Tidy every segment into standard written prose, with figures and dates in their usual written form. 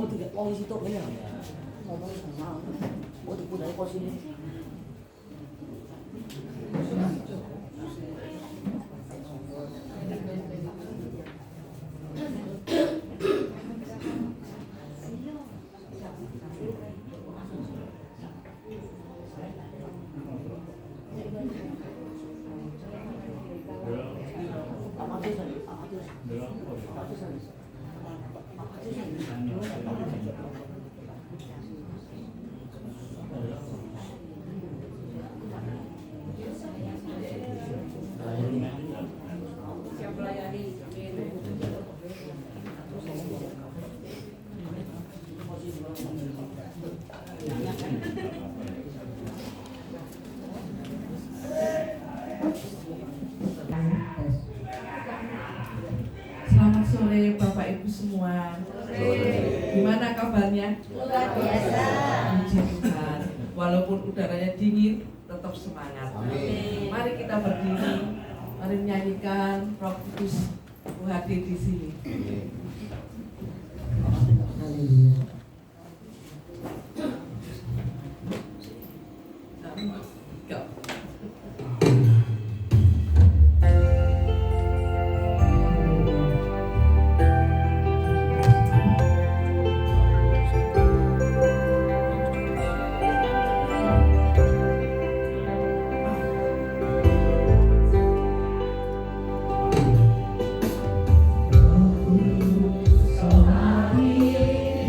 어떻게 뻥이 또 그냥 어머니 정말 어디 보낼 것이니 Selamat sore Bapak Ibu semua. Gimana kabarnya? Luar biasa. Puji Tuhan. Walaupun udaranya dingin, tetap semangat. Amin. Mari kita berdiri, mari menyanyikan Roh Kudus hadir di sini. Haleluya. Go.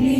Di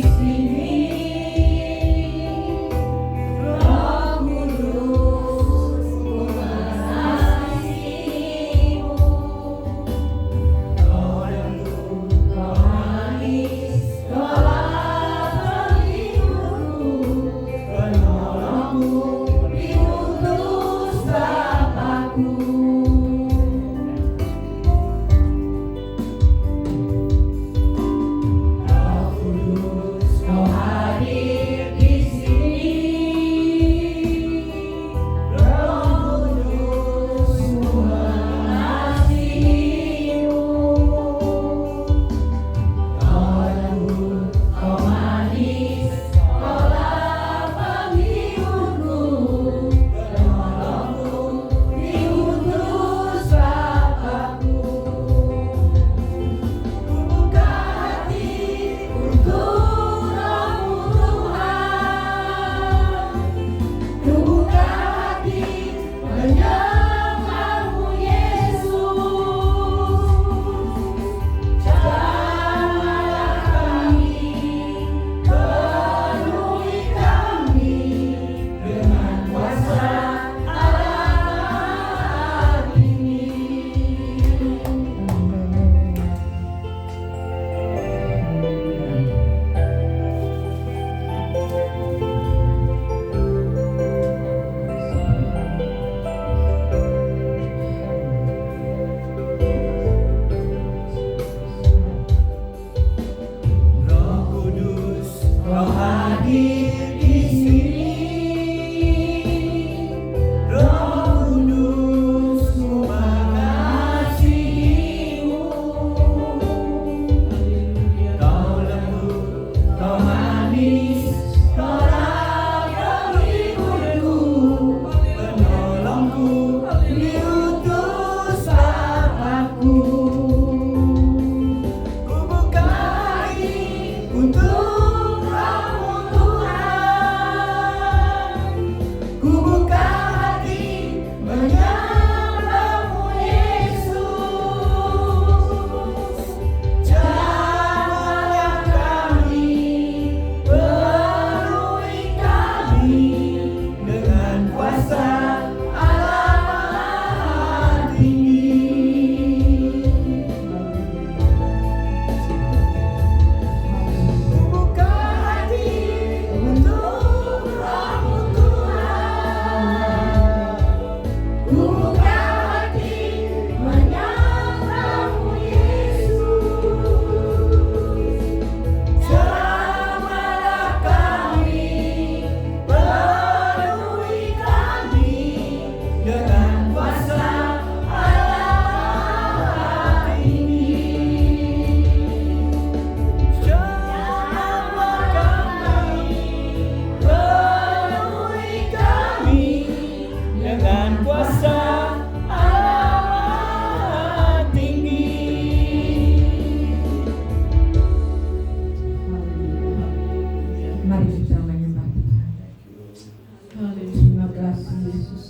Terima kasih Yesus.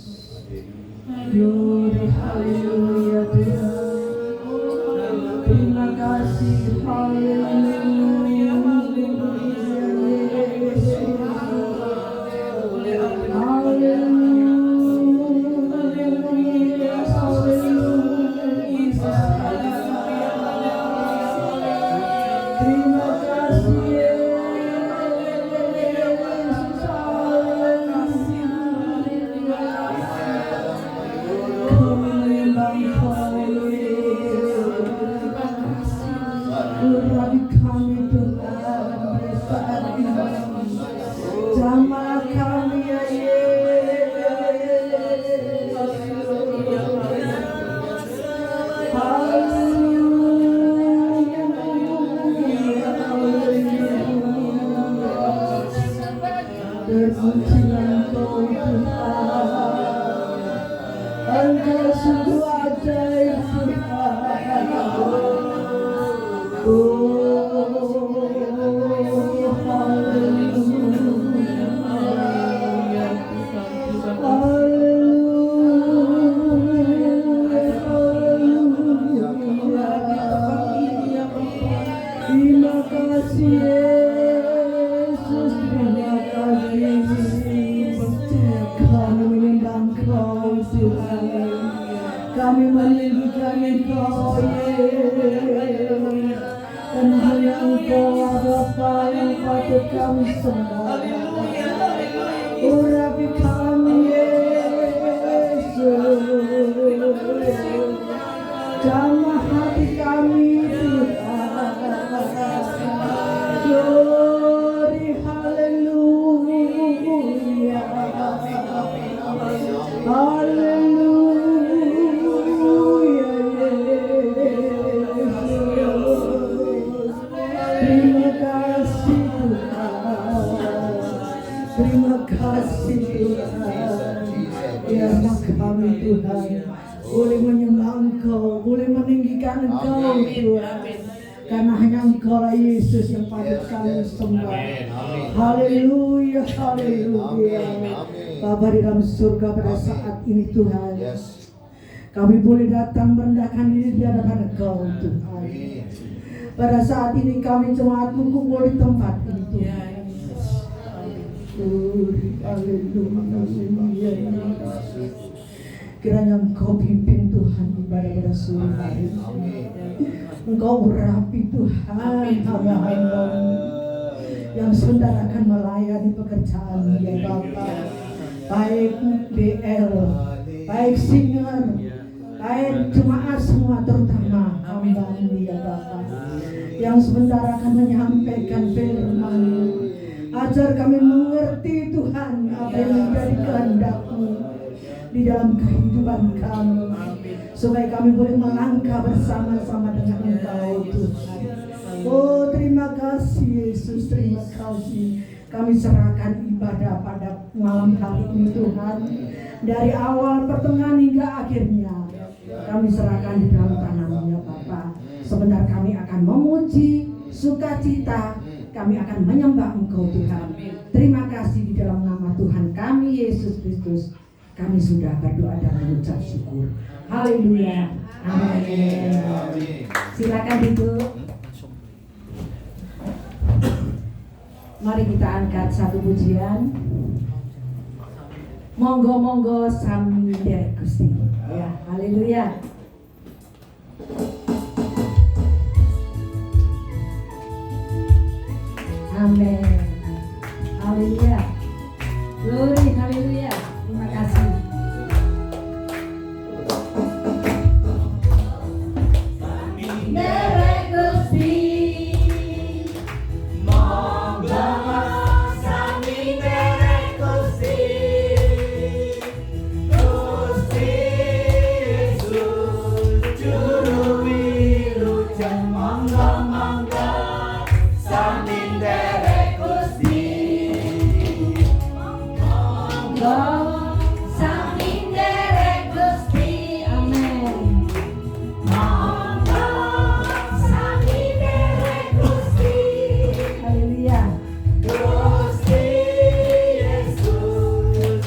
Glory, haleluya Tuhan. Terima kasih, haleluya. Kami meninggikan Engkau, dan hanya Engkau Bapa yang patut kami sembah. Urapi kami Yesus, jamah hati kami Tuhan. Glory, haleluya, haleluya. Terima kasih Tuhan. Biarlah kami Tuhan boleh menyembah Engkau, boleh meninggikan Engkau Tuhan. Karena hanya Engkau lah Yesus yang patut kami sembah. Haleluya, haleluya. Bapa di dalam surga, pada saat ini Tuhan, kami boleh datang merendahkan diri di hadapan Engkau Tuhan. Pada saat ini kami jemaat-Mu kumpul di tempat ini Tuhan. Haleluya. Kiranya Engkau pimpin Tuhan ibadah pada sore hari. Engkau urapi Tuhan hamba-hamba yang sebentar akan melayani pekerjaan ya Bapa. Baik DL, baik singer, baik jemaat semua, terutama hamba-Mu ya Bapa, yang sebentar akan menyampaikan firman-Mu. Ajar kami mengerti Tuhan apa yang menjadi kehendak-Mu di dalam kehidupan kami, supaya kami boleh melangkah bersama-sama dengan Engkau Tuhan. Oh, terima kasih Yesus, terima kasih. Kami serahkan ibadah pada malam hari ini Tuhan, dari awal pertengahan hingga akhirnya kami serahkan di dalam tangan-Mu ya Bapa. Sebentar kami akan memuji, sukacita, kami akan menyembah Engkau Tuhan. Terima kasih di dalam nama Tuhan kami Yesus Kristus. Kami sudah berdoa dan mengucap syukur. Haleluya. Amin. Silakan duduk. Mari kita angkat satu pujian. Monggo-monggo sami derek Gusti. Ya, haleluya. Amin. Haleluya. Glory, haleluya. Terima kasih. Derek Gusti, monggo sami derek Gusti. Gusti Yesus juru wilujeng, monggo sami derek Gusti. Haleluya. Gusti Yesus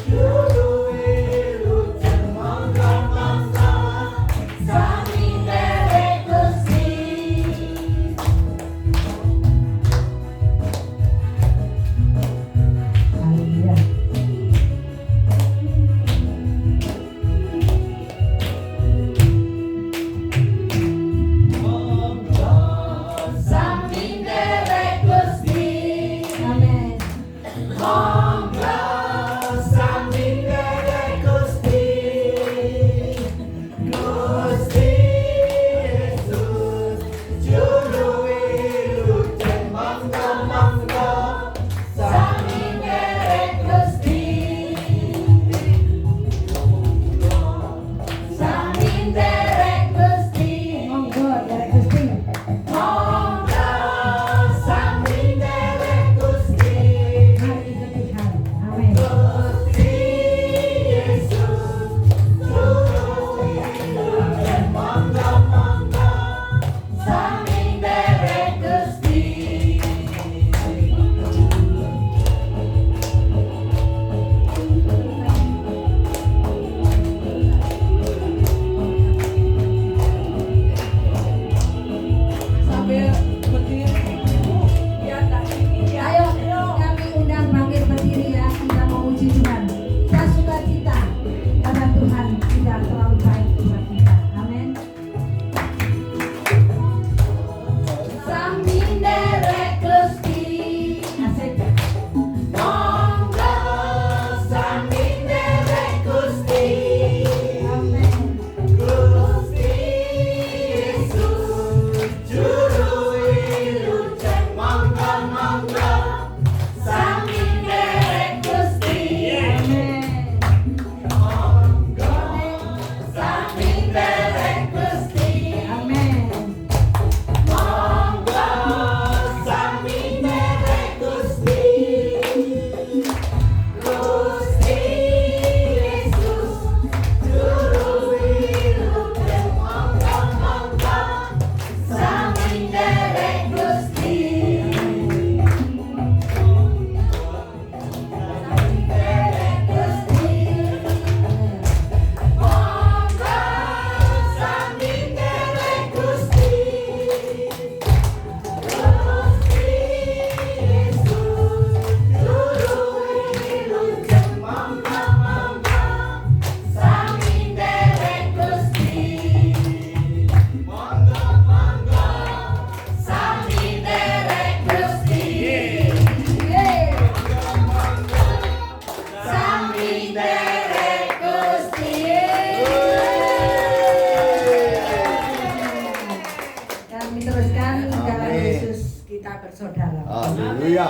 bersaudara. Haleluya.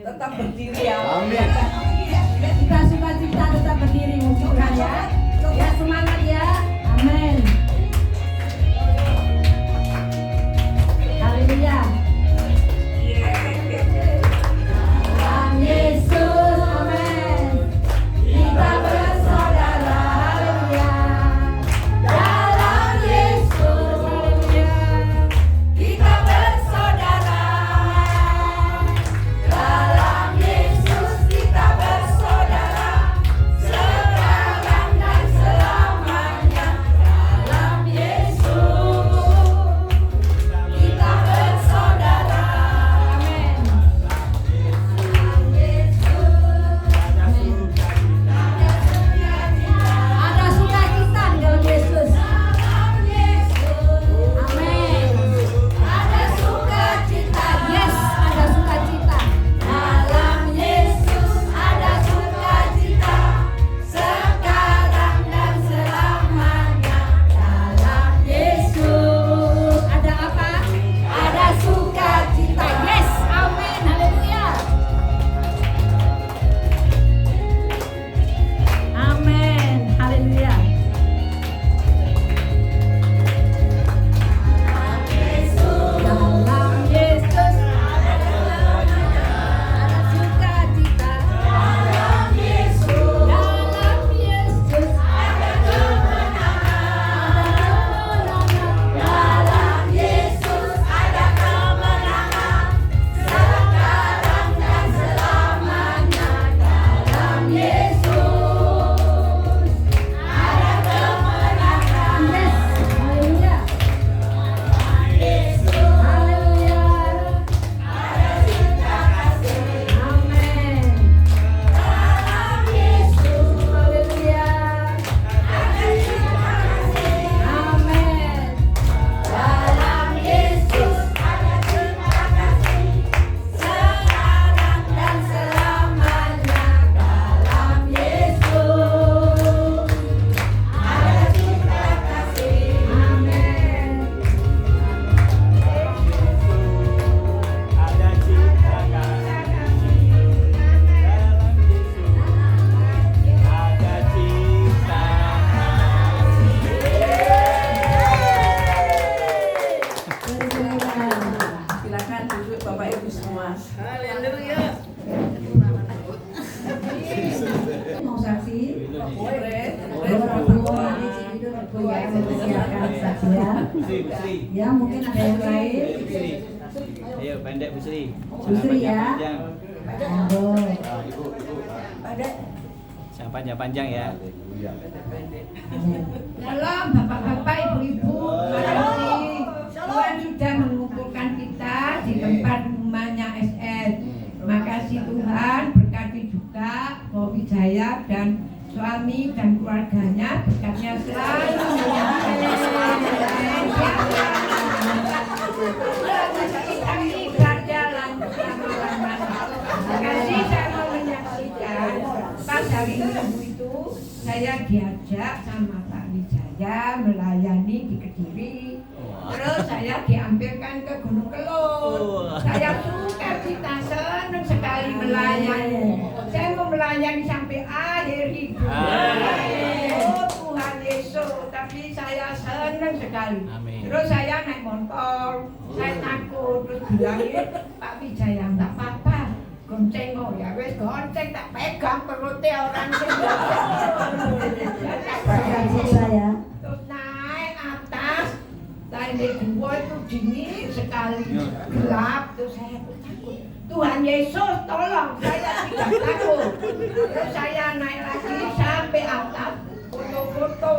Tetap berdiri ya. Amin. Kita sukacita tetap berdiri Tuhan ya. Ya semangat ya. Amin. Haleluya. Dalam Yesus, amin. Kita bersaudara, haleluya. Dalam Yesus, haleluya. Kita bersaudara. Dalam Yesus kita bersaudara. Sekarang dan selamanya. Dalam Yesus kita bersaudara. Amin. Ada sukacita di dalam Yesus. Amin. Ada sukacita. Yes, ada sukacita. Dalam Yesus ada sukacita. Sekarang dan selamanya. Dalam Yesus ada apa? Ada sukacita. Yes, amin. Haleluya. Amin. Haleluya. Dalam Yesus ada sukacita. Dalam Yesus ada kemenangan. Dalam Yesus ada kemenangan. Sekarang dan selamanya. Dalam Yesus ada kemenangan. Yes, haleluya. Haleluya. Ada cinta kasih. Amin. Dalam Yesus. Haleluya. Ada cinta kasih. Amin. Dalam Yesus ada cinta kasih. Sekarang dan selamanya. Dalam Yesus ada cinta kasih. Amin. Ada cinta kasih dalam Yesus. Ada cinta Silakan duduk Bapak Ibu semua. Mau saksi? Boleh. Mempersiapkan saksian. Ya, mungkin ada yang lain. Ayo pendek Bu Sri. Bu Sri ya. Monggo. Jangan panjang-panjang ya. Shalom Bapak-bapak, Ibu-ibu, makasih Tuhan sudah mengumpulkan kita di tempat rumahnya SS. Makasih Tuhan, berkati juga Bobi Jaya dan suami dan keluarganya, berkatnya selalu kita ini berjalan bersama-sama. Makasih saya mau menyaksikan pas hari Minggu itu saya diajak sama Pak Wijaya melayani di Kediri. Terus saya diambilkan ke Gunung Kelur. Saya suka cita, senang sekali melayani. Saya mau melayani sampai akhir hidup. Oh Tuhan Yesus, tapi saya senang sekali. Amin. Terus saya naik motor, saya takut, terus bilangin Pak Wijaya enggak apa-apa. Gonceng oh ya wes gonceng tak pegang perutnya orang Saya. terus naik atas tadi gua itu dingin sekali gelap terus saya takut Tuhan Yesus tolong saya tidak takut terus saya naik lagi sampai atas foto-foto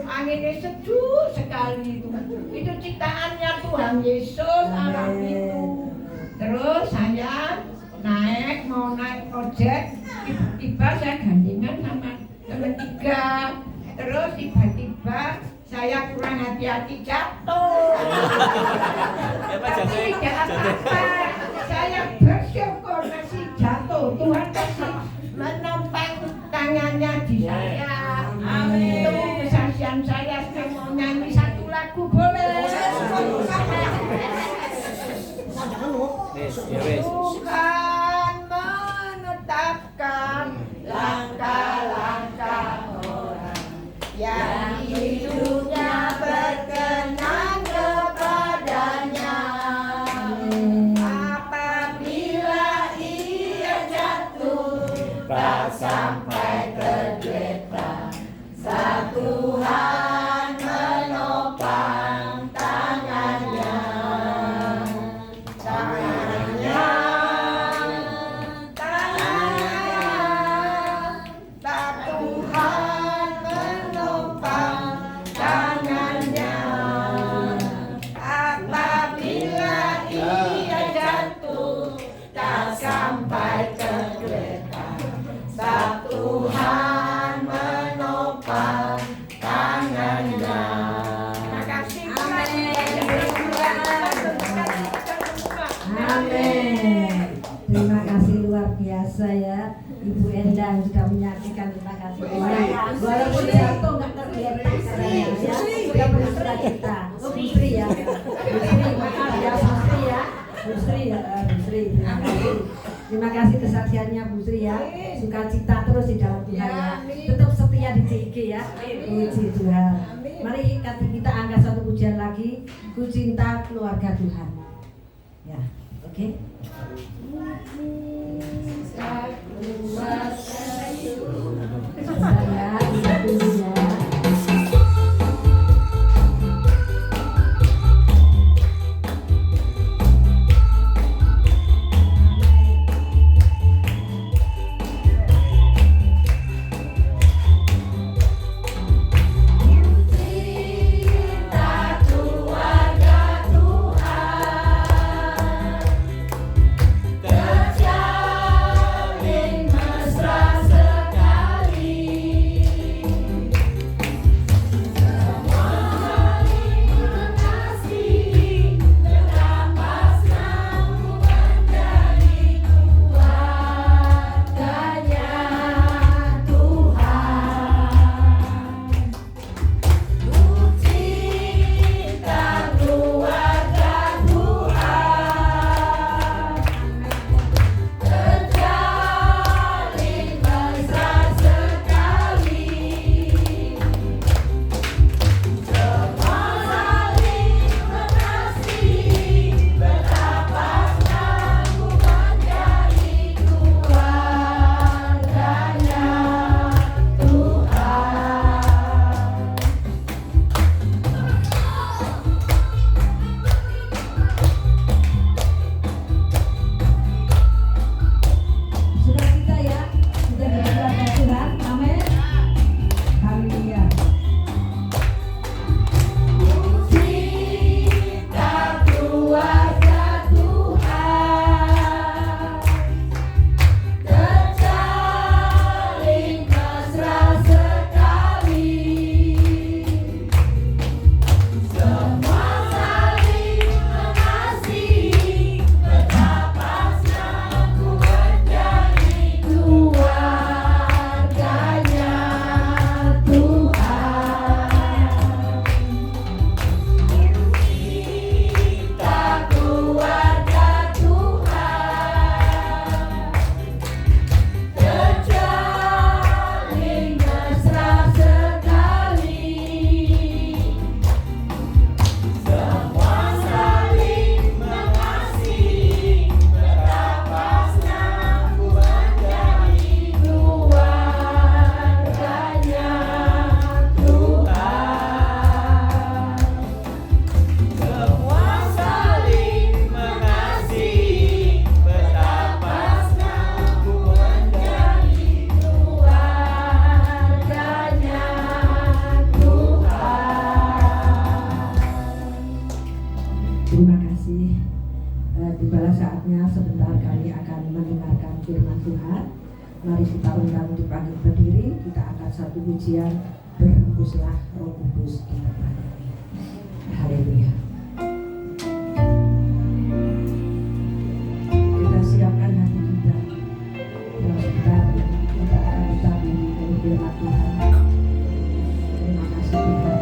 anginnya sejuk sekali itu ciptaannya Tuhan Yesus alam itu terus saya naik mau naik ojek tiba-tiba saya gandengan sama teman tiga terus tiba-tiba saya kurang hati-hati jatuh tapi tidak apa-apa saya bersyukur masih jatuh Tuhan kasih menopang tangannya di saya itu kesaksian saya mau nyanyi satu lagu boleh wes, ya wes. Tuhan menetapkan langkah-langkah orang yang hidupnya berkenan kepadanya. Apabila ia jatuh tak sampai tergeletak, Tuhan menopang tangannya. Tuhan menopang tangannya. Apabila ia jatuh tak sampai tergeletak, Tuhan menopang tangannya. Terima kasih. Amin. Terima kasih luar biasa ya Ibu Endang sudah menyaksikan. Terima kasih banyak. Walaupun jatuh nggak tergeletak caranya ya. Sudah bersuka cita. Oh Bu Sri ya. Bu Sri maaf ya Bu Sri ya. Bu Sri ya Bu Sri. Terima kasih. Terima kasih kesaksiannya Bu Sri ya. Sukacita terus di dalam Tuhan ya. Tetap setia di CIG ya. Puji Tuhan. Mari kita angkat satu pujian lagi. Ku cinta keluarga Tuhan. Ya, oke. Saya lihat dulu ya. Tibalah saatnya sebentar kami akan mendengarkan firman Tuhan. Mari kita undang untuk bangkit berdiri. Kita akan satu pujian, Berhembuslah Roh Kudus di tempat ini. Haleluya. Kita siapkan hati kita. Dan sebentar kita akan ditaburi oleh firman Tuhan. Terima kasih Tuhan.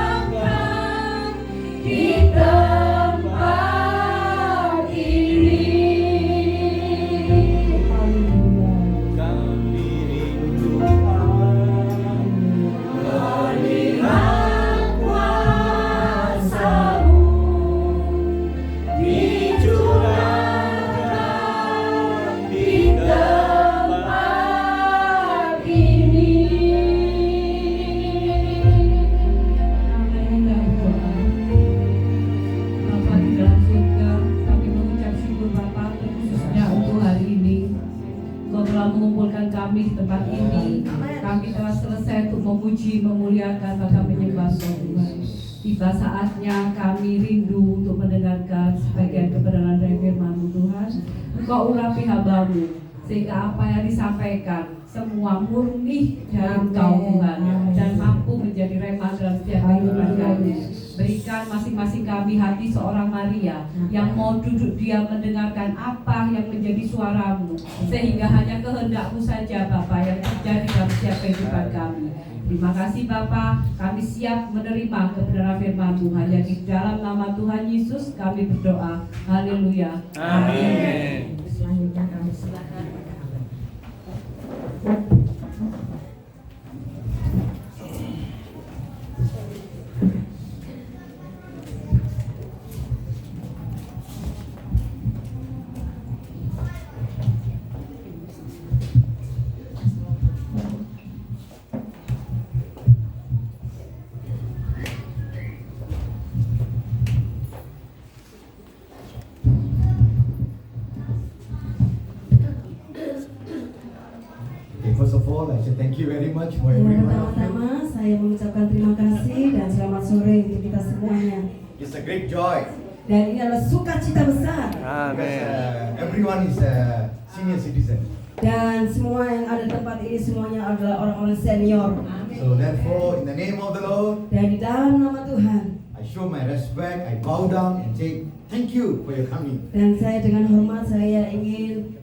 dicurahkan di tempat ini. Kami rindu melihat Kuasa-Mu dicurahkan di tempat ini. Amin. Dan doa. Bapa di dalam surga, kami mengucap syukur Bapa khususnya untuk hari ini. Kau telah mengumpulkan kami di tempat ini. Kami telah selesai untuk memuji, memuliakan, bahkan menyembah Tuhan. Tiba saatnya kami rindu untuk mendengarkan sebagian kebenaran dari firman Tuhan. Engkau urapi hamba-Mu, sehingga apa yang disampaikan semua murni dari Engkau Tuhan, dan mampu menjadi rema dalam setiap kehidupan kami. Berikan masing-masing kami hati seorang Maria yang mau duduk diam mendengarkan apa yang menjadi suara-Mu, sehingga hanya kehendak-Mu saja Bapa yang terjadi dalam setiap kehidupan kami. Terima kasih Bapa, kami siap menerima kebenaran firman-Mu. Hanya di dalam nama Tuhan Yesus kami berdoa. Haleluya. Amin. Selanjutnya kami silakan pada Abang. Okay, first of all, I say thank you very much for Yang everyone. pertama-tama saya mengucapkan terima kasih dan selamat sore untuk kita semuanya. It's a great joy. Dan ini adalah sukacita besar. Because, everyone is a senior citizen. Dan semua yang ada di tempat ini semuanya adalah orang-orang senior. So therefore, in the name of the Lord, Dan di dalam nama Tuhan, I show my respect. I bow down and say thank you for your coming. dan saya dengan hormat saya ingin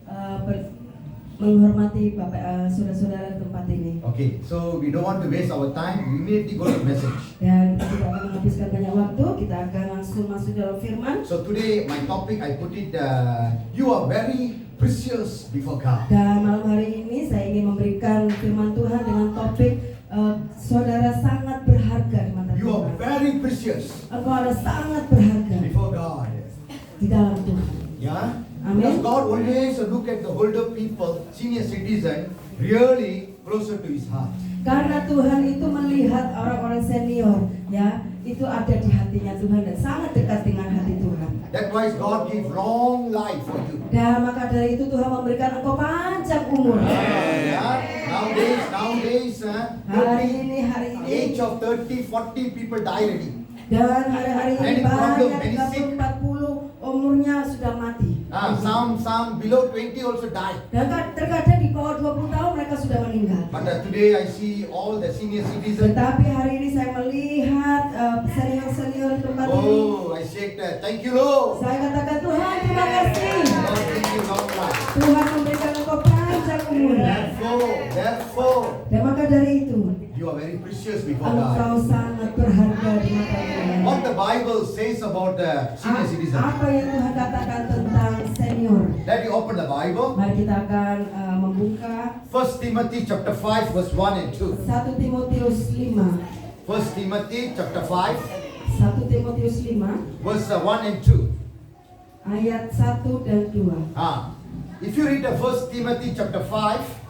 menghormati Bapak saudara-saudara di tempat ini. Okay, so we don't want to waste our time. We immediately go to the message. Dan kita tidak akan menghabiskan banyak waktu, kita akan langsung masuk dalam firman. So today, my topic, I put it, you are very precious before God. Dan malam hari ini saya ingin memberikan firman Tuhan dengan topik saudara sangat berharga di mata You are Tuhan. very precious Engkau ada sangat berharga before God. di dalam Tuhan. Yeah? Amen. Because God always look at the older people, senior citizen, really closer to His heart. Karena Tuhan itu melihat orang-orang senior, ya, itu ada di hatinya Tuhan dan sangat dekat dengan hati Tuhan. That's why God give long life for you. Dan maka dari itu Tuhan memberikan engkau panjang umur. Yeah? Nowadays, Hari ini age of 30, 40 people die already. dan hari-hari ini Many problem, banyak many sick. 40 umurnya sudah mati. Some below 20 also die. Dan terkadang di bawah 20 tahun mereka sudah meninggal. But today I see all the senior citizens. Tetapi hari ini saya melihat senior-senior di tempat ini. Oh, I said thank you Lord. Saya katakan Tuhan terima kasih. Lord, thank you long life. Tuhan memberikan engkau panjang umur. Therefore, Dan maka dari itu you are very precious before engkau God. sangat berharga di mata Tuhan. What the Bible says about the senior citizen. Apa yang Tuhan katakan tentang senior? Let you open the Bible. Mari kita akan membuka 1 Timothy chapter 5 verse 1 and 2. 1 Timotius 5. 1 Timothy chapter 5 1 Timotius 5 verse 1 and 2. ayat 1 dan 2. If you read the 1 Timothy chapter 5,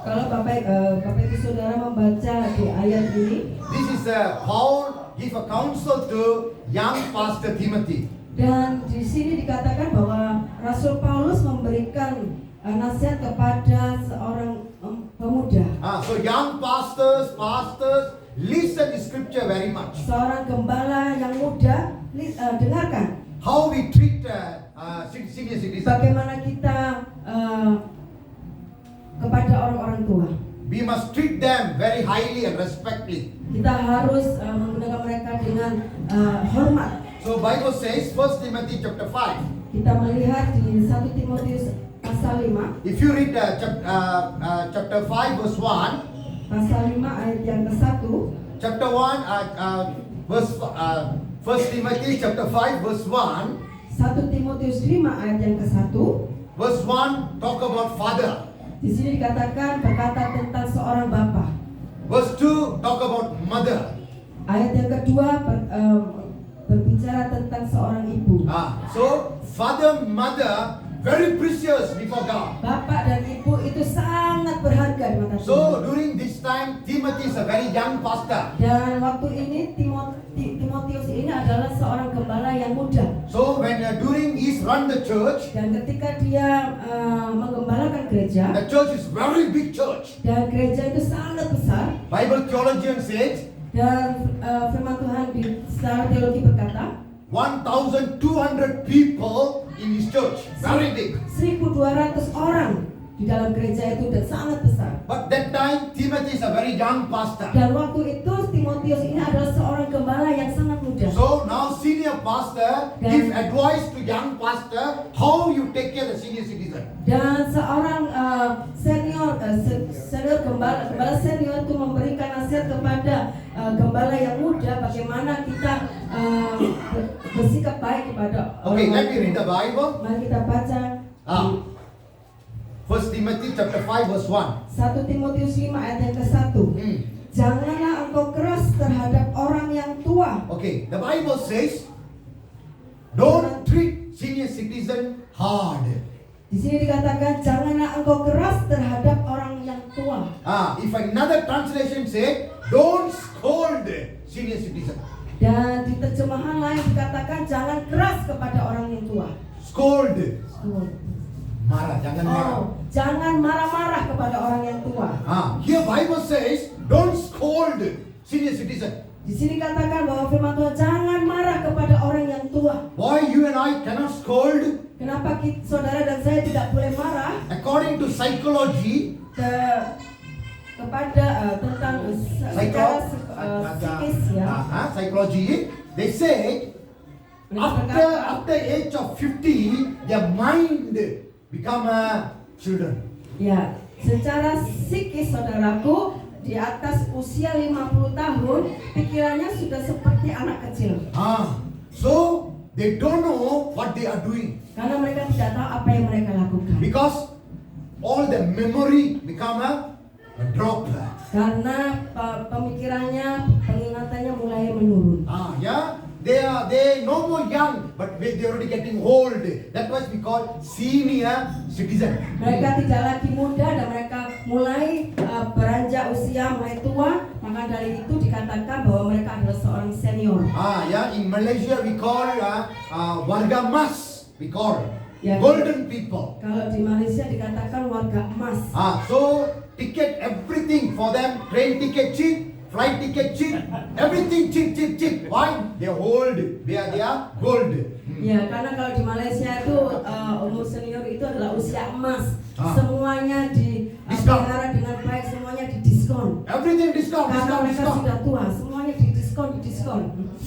Kalau Bapak Ibu Saudara membaca di ayat ini, this is Paul give a counsel to young pastor Timothy. dan di sini dikatakan bahwa Rasul Paulus memberikan nasihat kepada seorang pemuda. So young pastors, listen to scripture very much. Seorang gembala yang muda, dengarkan How we treat senior citizens. bagaimana kita kepada orang-orang tua. We must treat them very highly and respectfully. Kita harus menggunakan mereka dengan hormat. So Bible says 1 Timothy chapter 5 Kita melihat di 1 Timotius pasal 5. If you read chapter 5 verse 1, Pasal 5 ayat yang ke-1. chapter 1 verse 1 Timothy chapter 5 verse 1, 1 Timotius 5 ayat yang ke-1. verse 1 talk about father. Di sini dikatakan berkata tentang seorang bapa. Verse 2 talk about mother. Ayat yang kedua berbicara tentang seorang ibu. So father, mother, very precious before God. Bapak dan ibu itu sangat berharga di mata Tuhan. So during this time, Timothy is a very young pastor. Dan waktu ini Timotius ini adalah seorang gembala yang muda. So when during he run the church, Dan ketika dia menggembalakan gereja, the church is very big church. dan gereja itu sangat besar, Bible theologian says dan firman Tuhan di secara teologi berkata 1,200 people in his church, very big. 1.200 orang di dalam gereja itu dan sangat besar. But that time Timothy is a very young pastor. Dan waktu itu Timotius ini adalah seorang gembala yang sangat muda. So now senior pastor give advice to young pastor how you take care of the senior citizen. Dan seorang senior gembala senior itu memberikan nasihat kepada gembala yang muda bagaimana kita bersikap baik kepada Okay, orang. let me read the Bible. Mari kita baca First Timothy chapter 5 verse 1. 1 Timotius 5 ayat yang ke-1. Janganlah engkau keras terhadap orang yang tua. Okay, the Bible says don't treat senior citizen hard. Di sini dikatakan janganlah engkau keras terhadap orang yang tua. If another translation say don't scold senior citizen. Dan di terjemahan lain dikatakan jangan keras kepada orang yang tua. Scold. Marah, jangan marah. Jangan marah-marah kepada orang yang tua. Here Bible says don't scold senior citizen. Di sini katakan bahwa firman Tuhan jangan marah kepada orang yang tua. Why you and I cannot scold? Kenapa saudara dan saya tidak boleh marah? According to psychology, kepada tentang secara psikis ya. Psychology, they say after age of 50, their mind become children. Ya, secara psikis saudaraku di atas usia 50 tahun pikirannya sudah seperti anak kecil. So they don't know what they are doing. Karena mereka tidak tahu apa yang mereka lakukan. Because all the memory become a drop. Karena pemikirannya, pengingatannya mulai menurun. They no more young, but they already getting old. That was we call senior citizen. Mereka tidak lagi muda dan mereka mulai beranjak usia, mulai tua. Maka dari itu dikatakan bahwa mereka adalah seorang senior. In Malaysia we call warga emas. We call golden people. Kalau di Malaysia dikatakan warga emas. So ticket everything for them, train ticket cheap, flight ticket cheap, everything cheap. Why? They hold, they are gold. Ya, karena kalau di Malaysia itu umur senior itu adalah usia emas. Semuanya dipelihara dengan baik, semuanya didiskon. Everything discount. Karena mereka sudah tua, semuanya didiskon.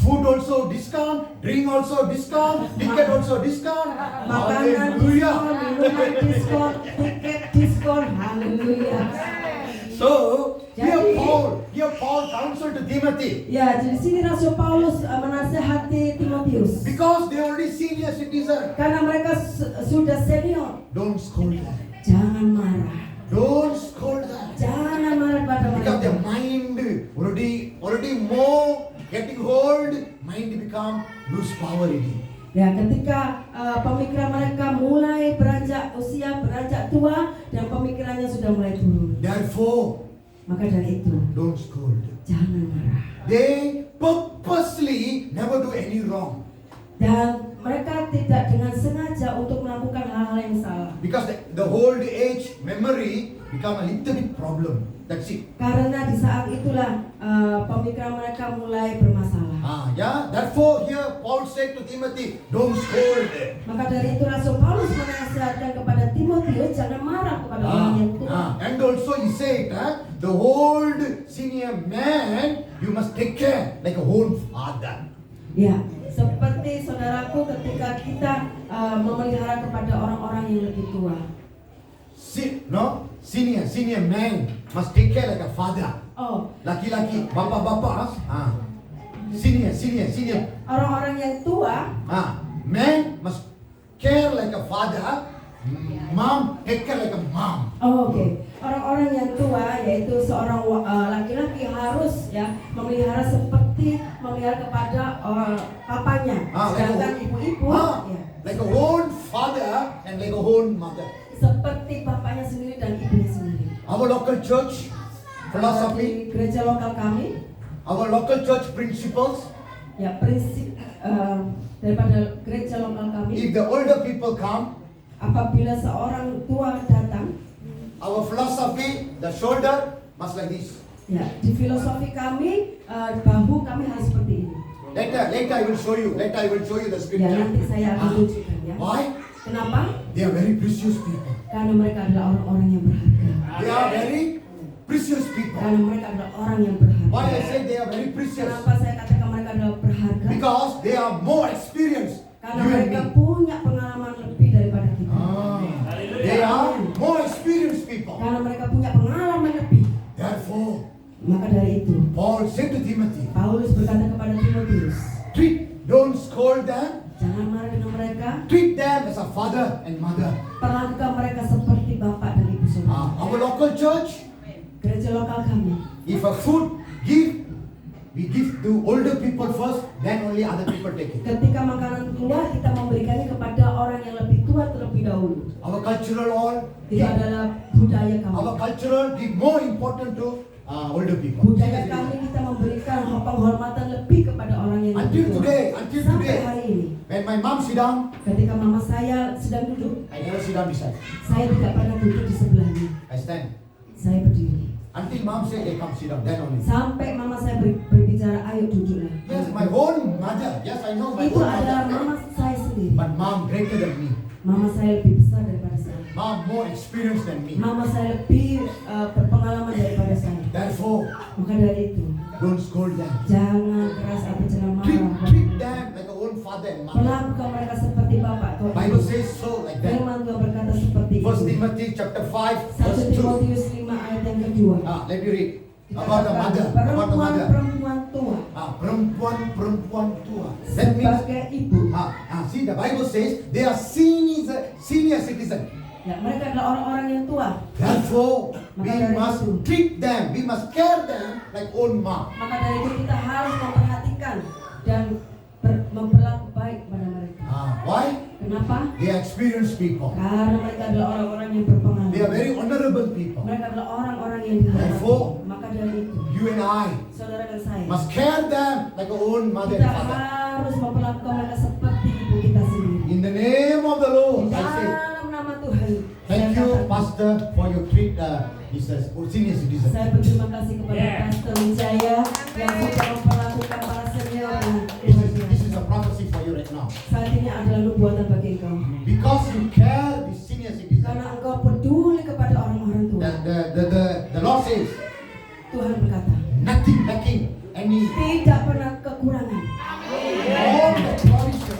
Food also discount, drink also discount, ticket also discount. Makanan diskon, minuman diskon, tiket diskon. Haleluya. So here Paul counsel to Timothy. Ya, jadi sini Rasul Paulus menasihati Timotius. Because they already senior citizen. Karena mereka sudah senior. Don't scold them. Jangan marah. Don't scold them. Jangan marah pada Because their mereka. mind already more getting old, mind become lose power ini. Ya, ketika pemikiran mereka mulai beranjak usia, beranjak tua, dan pemikirannya sudah mulai turun. Therefore, Maka dari itu, don't scold. jangan marah. They purposely never do any wrong. Dan mereka tidak dengan sengaja untuk melakukan hal-hal yang salah. Because the old age memory become a little bit problem. That's it. Karena di saat itulah pemikiran mereka mulai bermasalah. Therefore here Paul said to Timothy, don't scold. Maka dari itu Rasul Paulus menasihatkan kepada Timotius jangan marah kepada orang yang tua. And also he said, the old senior man you must take care like a own father. Ya, seperti saudaraku ketika kita memelihara kepada orang-orang yang lebih tua. senior man must take care like a father. Oh, Laki-laki, bapak-bapak, senior. orang-orang yang tua, Man must care like a father. Mom take care like a mom. oh, oke. Orang-orang yang tua yaitu seorang laki-laki harus ya memelihara kepada papanya. Sedangkan ibu-ibu ya, like a own father and like a own mother. seperti bapaknya sendiri dan ibunya sendiri. Our local church philosophy, Di gereja lokal kami, our local church principles. ya prinsip daripada gereja lokal kami, If the older people come, apabila seorang tua datang, our philosophy, the shoulder must like this. ya di filosofi kami bahu kami harus seperti ini. Later I will show you. Later I will show you the Ya scripture. nanti saya akan tunjukkan ya. Why? Kenapa? They are very precious people. Karena mereka adalah orang-orang yang berharga. They are very precious people. Karena mereka adalah orang yang berharga. Why I say they are very precious? Kenapa saya katakan mereka adalah berharga? Because they are more experienced. Karena You and mereka me. punya pengalaman lebih daripada kita. They are more experienced people. Karena mereka punya pengalaman lebih. Therefore, Maka dari itu, Paul said to Timothy, Paulus berkata kepada Timotius, don't scold them. jangan marah dengan mereka, Treat them as a father and mother. perlakukan mereka seperti bapak dan ibu saudara. Our local church, Gereja lokal kami, if a food we give to older people first, then only other people take it. ketika makanan keluar, kita memberikannya kepada orang yang lebih tua terlebih dahulu. Our cultural Itu adalah budaya kami. our cultural give more important to older people. Budaya kami kita memberikan penghormatan lebih kepada orang yang Until lebih tua. today, Sampai hari ini, when my mom sit down, ketika mama saya sedang duduk, I never sit down beside. saya tidak pernah duduk di sebelahnya. I stand. Saya berdiri. Until mom say, hey, come sit down, then only. Sampai mama saya berbicara, ayo duduklah. Yes, my own mother. Yes, I know my Itu own adalah mother. mama saya sendiri. But mom greater than me. Mama saya lebih besar daripada saya. Mom more experienced than me. Mama saya lebih berpengalaman daripada saya. Therefore, Maka dari itu, don't scold them. jangan keras atau jangan Treat marah. them like a own father and mother. Perlakukan mereka seperti bapak atau Bible ibu. says so like that. Firman Tuhan berkata seperti itu. 1 Timothy chapter 5 1 verse 2. Timotius 5 ayat yang kedua. Let me read about the mother. About the mother. Perempuan tua Perempuan tua. That means sebagai ibu. see the Bible says they are senior citizen. Ya, mereka adalah orang-orang yang tua. Therefore, we Maka dari must itu. treat them, we must care them like own mom. Maka dari itu kita harus memperhatikan dan memperlakukan baik pada mereka. Why? Kenapa? They are experienced people. Karena mereka adalah orang-orang yang berpengalaman. They are very honorable people. Mereka adalah orang-orang yang dihormati. Therefore, Maka dari itu, You and I saudara dan saya, must care them like our own mother kita and father. harus memperlakukan mereka seperti ibu kita sendiri. In the name of the Lord, Di I say, dalam nama Tuhan. thank saya you, katakan, Pastor, for your treat. He says, senior citizen. Saya berterima kasih kepada Pastor Wijaya yang sudah memperlakukan para senior dengan luar biasa. This is a prophecy for you right now. Saat ini adalah nubuatan bagi engkau. Because you care the senior citizen. Karena engkau peduli kepada orang-orang tua. The Lord says, Tuhan berkata, nothing lacking, any tidak pernah kekurangan. all the provision,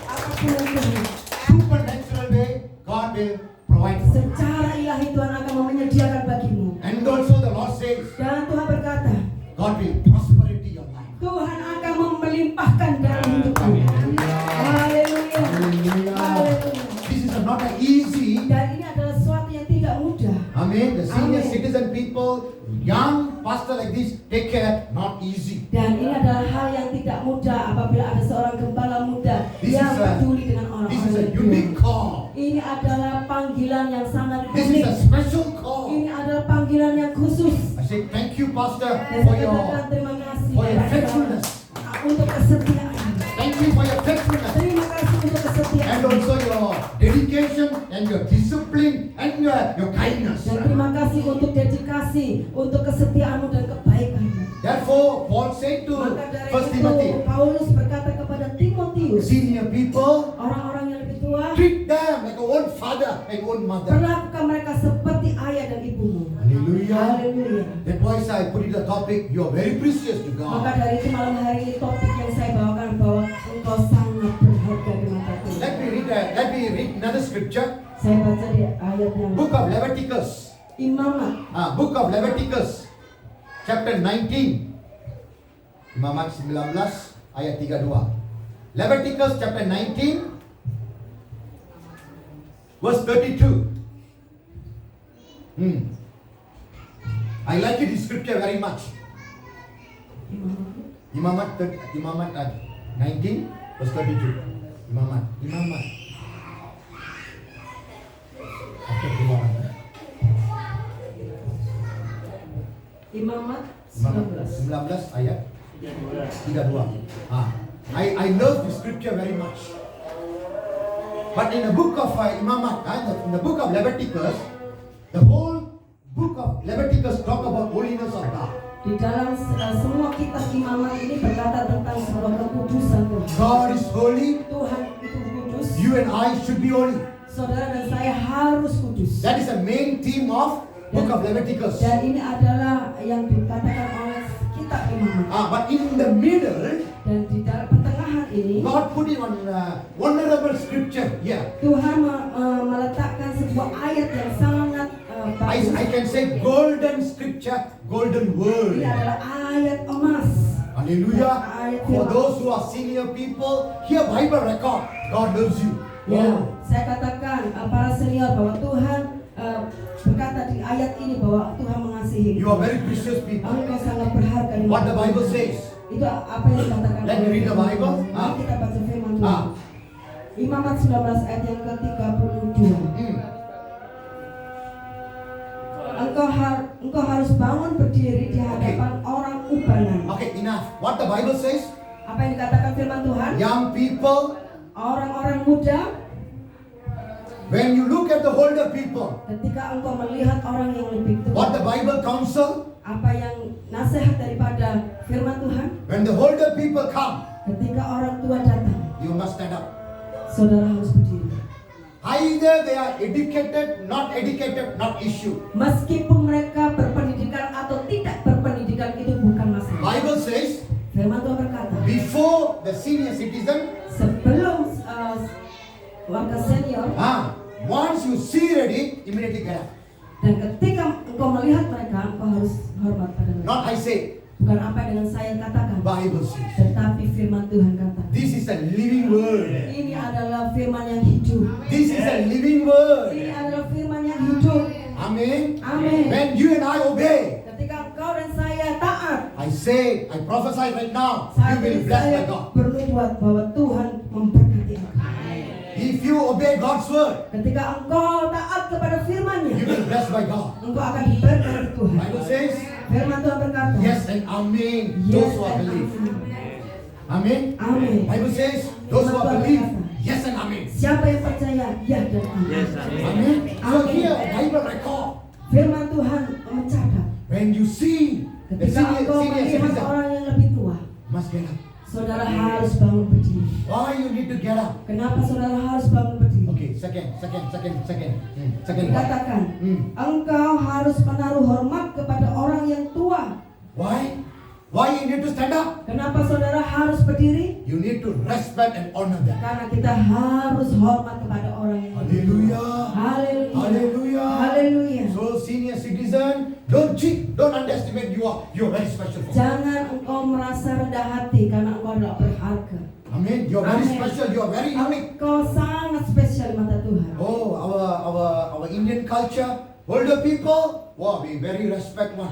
Apapun yang Tuhan, supernatural way, God will provide for you. secara ilahi Tuhan akan menyediakan bagimu. And also the Lord says, Dan Tuhan berkata, God will prosperity your life. Tuhan akan melimpahkan dalam hidupmu. Haleluya. Haleluya. This is not an easy. Dan ini adalah sesuatu yang tidak mudah. Amen. The senior Amen. citizen people, young pastor like this, take care, not easy. Dan ini adalah hal yang tidak mudah apabila ada seorang gembala muda This yang is a- peduli dengan This orang-orang is a yang tua. unique call. Ini adalah panggilan yang sangat This is unik. a special call. Ini adalah panggilan yang khusus. I say thank you, Pastor, Dan for saya your katakan terima kasih for your Bapak, faithfulness. untuk kesetiaan. Thank you for your faithfulness. Terima kasih untuk kesetiaan. And also your dedication and your discipline and your kindness. Dan terima kasih untuk dedikasi, untuk kesetiaanmu dan kebaikanmu. Therefore, Paul said to Maka dari 1 Timothy, itu Paulus berkata kepada Timotius, senior people, orang-orang yang lebih tua, treat them like a own father and own mother. perlakukan mereka seperti ayah dan ibumu. Hallelujah. Haleluya. That's why I put it the topic, you are very precious to Maka God. dari itu malam hari ini topik yang saya bawakan bahwa engkau sangat berharga di mata Tuhan. Let me read another scripture. Saya baca di ayat yang Book of Leviticus. Imamat. Book of Leviticus chapter 19. Imamat 19 ayat 32. Leviticus chapter 19 verse 32. I like this scripture very much. Imamat 19 verse 32. Imamat. Apa keluaran? Imamat 19 ayat 32. I love the scripture very much. But in the book of Imamat, in the book of Leviticus, the whole book of Leviticus talk about holiness of God. Di dalam semua kitab Imamat ini berkata tentang sebuah kekudusan Tuhan. God is holy. Tuhan itu kudus. You and I should be holy. Saudara dan saya harus kudus. That is the main theme of book of Leviticus. Dan ini adalah yang dikatakan oleh kitab Imamat. But in the middle, Dan di dalam pertengahan ini, God put in one vulnerable scripture here. Tuhan meletakkan sebuah ayat yang sangat bagus. I can say golden scripture, golden word. Ini adalah ayat emas. Hallelujah. Ayat For firman. those who are senior people, here Bible record, God loves you. Ya, Wow. saya katakan para senior bahwa Tuhan berkata di ayat ini bahwa Tuhan mengasihi. You are very precious people. Engkau sangat berharga di What mata the Bible Tuhan. says. Itu apa yang dikatakan Let me oleh read the firman Bible. Tuhan. Mari kita baca firman Tuhan. Ah. Imamat 19 ayat yang ke-32. Engkau harus bangun berdiri di hadapan orang ubanan. Okay, enough. What the Bible says. Apa yang dikatakan firman Tuhan? Young people, Orang-orang muda, when you look at the older people, ketika engkau melihat orang yang lebih tua, what the Bible counsel, apa yang nasihat daripada firman Tuhan? when the older people come, Ketika orang tua datang, you must stand up. saudara harus berdiri. Either they are educated, not issue. Meskipun mereka berpendidikan atau tidak berpendidikan, itu bukan masalah. Bible says, Firman Tuhan berkata, before the senior citizen, sebelum warga senior, once you see ready, immediately get up. dan ketika engkau melihat mereka, engkau harus hormat pada mereka. Not I say, Bukan apa yang dengan saya katakan, Bible says. tetapi firman Tuhan kata. This is a living word. Ini adalah firman yang hidup. This is a living word. Ini adalah firman yang hidup. Amen. Amin. When you and I obey, Ketika engkau dan saya taat, I prophesy right now, you saat will ini be blessed saya by God. bernubuat bahwa Tuhan memberkati engkau. If you obey God's word, Ketika engkau taat kepada firman-Nya, you will be blessed by God. engkau akan diberkati Tuhan. Bible says, Firman Tuhan berkata, yes and amen. yes Those who are and believe. amin. Amen. Amin. Bible says, those who are believe, yes and amen. Siapa yang percaya, ya dan amin. Yes, amen. Amen. So here, Bible record. Firman Tuhan mencatat, When you see the ketika engkau senior melihat citizen, orang yang lebih tua, must get up. saudara harus bangun berdiri. Why you need to get up? Kenapa saudara harus bangun berdiri? Okay, second one. Dikatakan, engkau harus menaruh hormat kepada orang yang tua. Why? Why you need to stand up? Kenapa saudara harus berdiri? You need to respect and honor them. Karena kita harus hormat kepada orang yang tua. Hallelujah. Haleluya. Hallelujah. Haleluya. So senior citizen, don't cheat, don't underestimate you're very special for God. Jangan engkau merasa rendah hati karena engkau adalah berharga. Amen. You're very Amen. special, you're very unique. Engkau sangat spesial di mata Tuhan. Oh, our Indian culture, older people, wow, we very respect one.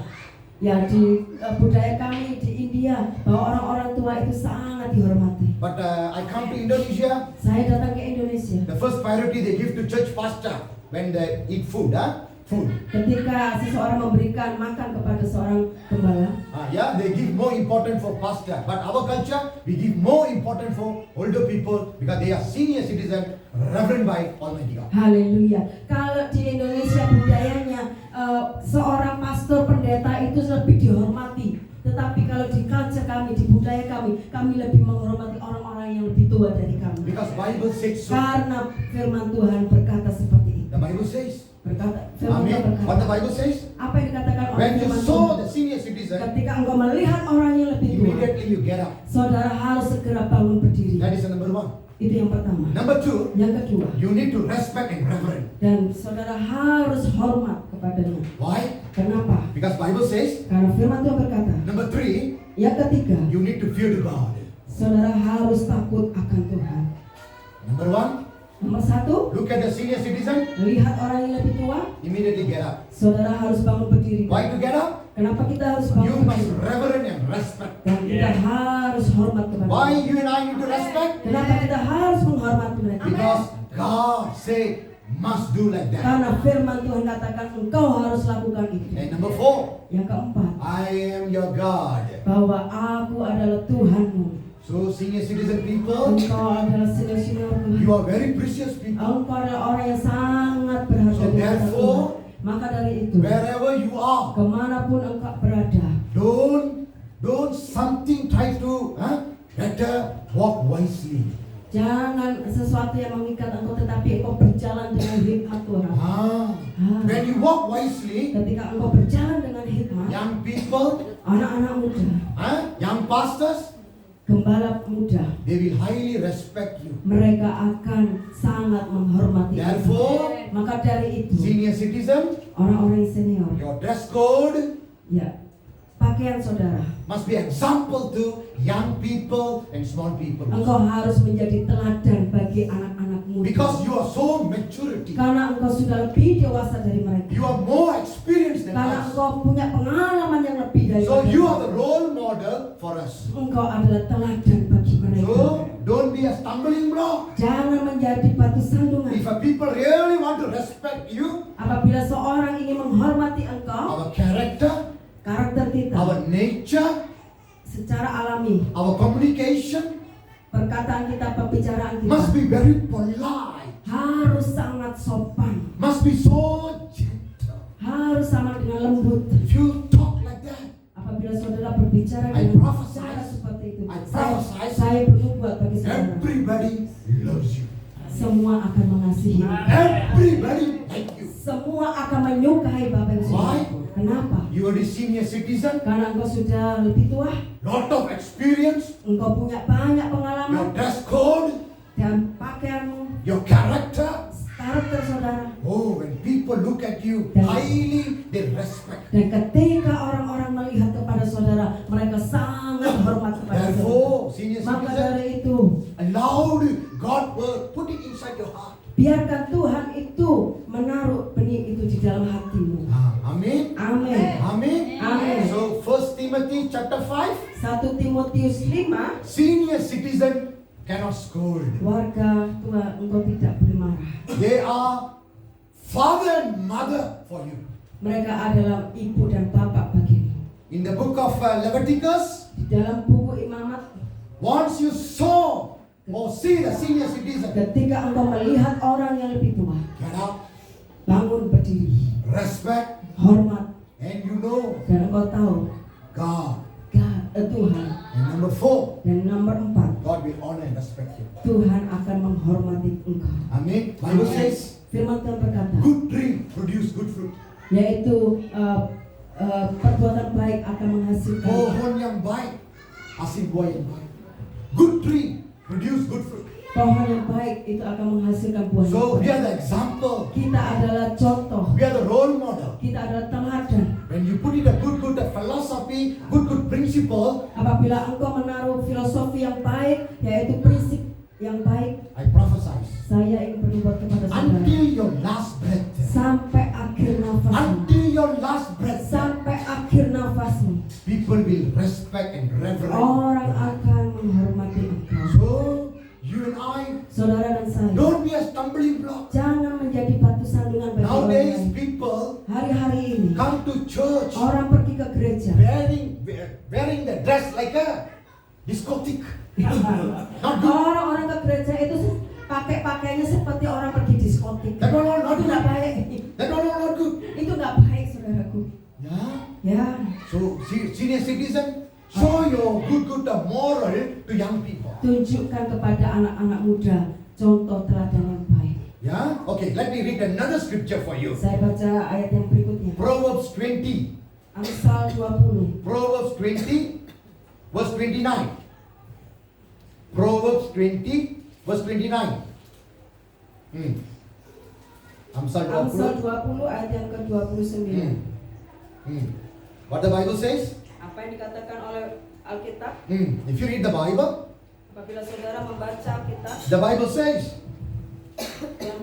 Ya, di budaya kami di India bahwa orang-orang tua itu sangat dihormati. But I come to Indonesia, Saya datang ke Indonesia. the first priority they give to church pastor when they eat food, food. Ketika seseorang memberikan makan kepada seorang gembala, Yeah, they give more important for pastor. But our culture, we give more important for older people because they are senior citizen, reverend by Almighty God. haleluya. Kalau di Indonesia budayanya seorang pastor pendeta itu lebih dihormati. Tetapi kalau di culture kami, di budaya kami lebih menghormati orang-orang yang lebih tua dari kami. Because Bible says so. Karena firman Tuhan berkata seperti itu. The Bible says. Firman Tuhan Amen. What the berkata. Bible says. Apa yang dikatakan oleh When you firman saw Tuhan? the senior citizen citizen, ketika engkau melihat orang yang lebih tua, immediately you get up. saudara harus segera bangun berdiri. That is the number one. Itu yang pertama. Number two, Yang kedua, you need to respect and reverence. dan saudara harus hormat kepadanya. Why? Kenapa? Because Bible says. Karena firman Tuhan berkata. Number three, Yang ketiga, you need to fear the God. saudara harus takut akan Tuhan. Number one, Nomor satu, look at the senior citizen, melihat orang yang lebih tua, immediately get up. saudara harus bangun berdiri. Why to get up? Kenapa kita harus You bangun must berdiri? reverence and respect. Dan kita harus hormat kepada Why mereka. you and I need to respect? Kenapa kita harus menghormati mereka? Because God said must do like that. Karena firman Tuhan katakan engkau harus lakukan itu. And number four, Yang keempat, I am your God. bahwa aku adalah Tuhanmu. So senior citizen people, Engkau adalah senior Tuhan. you are very precious people. Engkau adalah orang yang sangat berharga So di mata therefore, Tuhan. Maka dari itu, Wherever you are, kemanapun engkau berada, don't something try to better walk wisely. jangan sesuatu yang mengikat engkau, tetapi engkau berjalan dengan hikmat Tuhan. When you walk wisely, Ketika engkau berjalan dengan hikmat, young people, anak-anak muda, young pastors, gembala muda, they will highly respect you. mereka akan sangat menghormati engkau. Therefore, Maka dari itu, senior citizen, orang-orang yang senior, your dress code ya, pakaian saudara, must be example to young people and small people. engkau harus menjadi teladan bagi anak-anak muda. Because you are so maturity. Karena engkau sudah lebih dewasa dari mereka. You are more experienced than Karena us. engkau punya pengalaman yang lebih dari So mereka. you are the role model for us. Engkau adalah teladan bagi mereka. So don't be a stumbling block. Jangan menjadi batu sandungan. If a people really want to respect you, Apabila seorang ingin menghormati engkau, our character, karakter kita our nature, secara alami, our communication perkataan kita, pembicaraan kita must be very polite, harus sangat sopan, must be so gentle. harus sama dengan lembut. If you talk like that, Apabila saudara berbicara I dengan prophesy. cara seperti itu, I prophesy. saya bernubuat bagi saudara, everybody loves you. semua akan mengasihi, Everybody like you. semua akan menyukai Bapak dan Why? Saudara. Kenapa? You are the senior citizen, Karena engkau sudah lebih tua, lot of experience, engkau punya banyak pengalaman, your dress code, dan pakaianmu, your character. karakter saudara. Oh, when people look at you, Dan- highly they respect. Dan ketika orang-orang melihat kepada saudara, mereka sangat hormat kepada saudara. Therefore, senior Maka citizen, dari itu, allowed God word, put it inside your heart. biarkan Tuhan itu menaruh benih itu di dalam hatimu. Amen. Amin. Amen. Amin. So 1 Timothy chapter 5, 1 Timotius 5, senior citizen cannot scold. warga tua engkau tidak boleh marah. They are father and mother for you. Mereka adalah ibu dan bapak bagimu. In the book of Leviticus, Di dalam buku Imamat, once you saw or see the senior citizen, ketika engkau melihat orang yang lebih tua, get up, bangun berdiri, respect, hormat, and you know dan engkau tahu God. Tuhan. And number 4, Dan nomor 4, God will honor and respect you. Tuhan akan menghormati engkau. Amen. Bible says, Firman Tuhan berkata, good tree produce good fruit. yaitu perbuatan baik akan menghasilkan. Pohon yang baik, hasil buah yang baik. Good tree produce good fruit. Pohon yang baik itu akan menghasilkan buah yang So we baik. are the example. Kita adalah contoh. We are the role model. Kita adalah teladan. When you put it a good philosophy, good principle, Apabila engkau menaruh filosofi yang baik, yaitu prinsip yang baik, I prophesy. saya ingin bernubuat kepada saudara. Until your last breath. Sampai akhir nafasmu. Until your last breath. Sampai akhir nafasmu. People will respect and reverence. Orang akan menghormati engkau. So you and I, Saudara dan saya, don't be a stumbling block. jangan menjadi batu sandungan bagi orang Nowadays lain. people Hari-hari ini, come to church orang pergi ke gereja wearing the dress like a discotheque. Not good. Orang-orang ke gereja itu pakai pakaiannya seperti orang pergi diskotik. That one not Itu nggak good. baik. That one not good. Itu nggak baik, saudaraku. Yeah. Ya, So senior citizen, show your good moral to young people. tunjukkan kepada anak-anak muda contoh teladan yang baik. Yeah. Okay. Let me read another scripture for you. Saya baca ayat yang berikutnya. Proverbs 20. Amsal 20. Proverbs 20, verse 29. Proverbs 20, verse 29. Amsal Amsal 20. 20 ayat yang ke-29. What the Bible says? Apa yang dikatakan oleh Alkitab? If you read the Bible, Apabila saudara membaca Alkitab, the Bible says, yang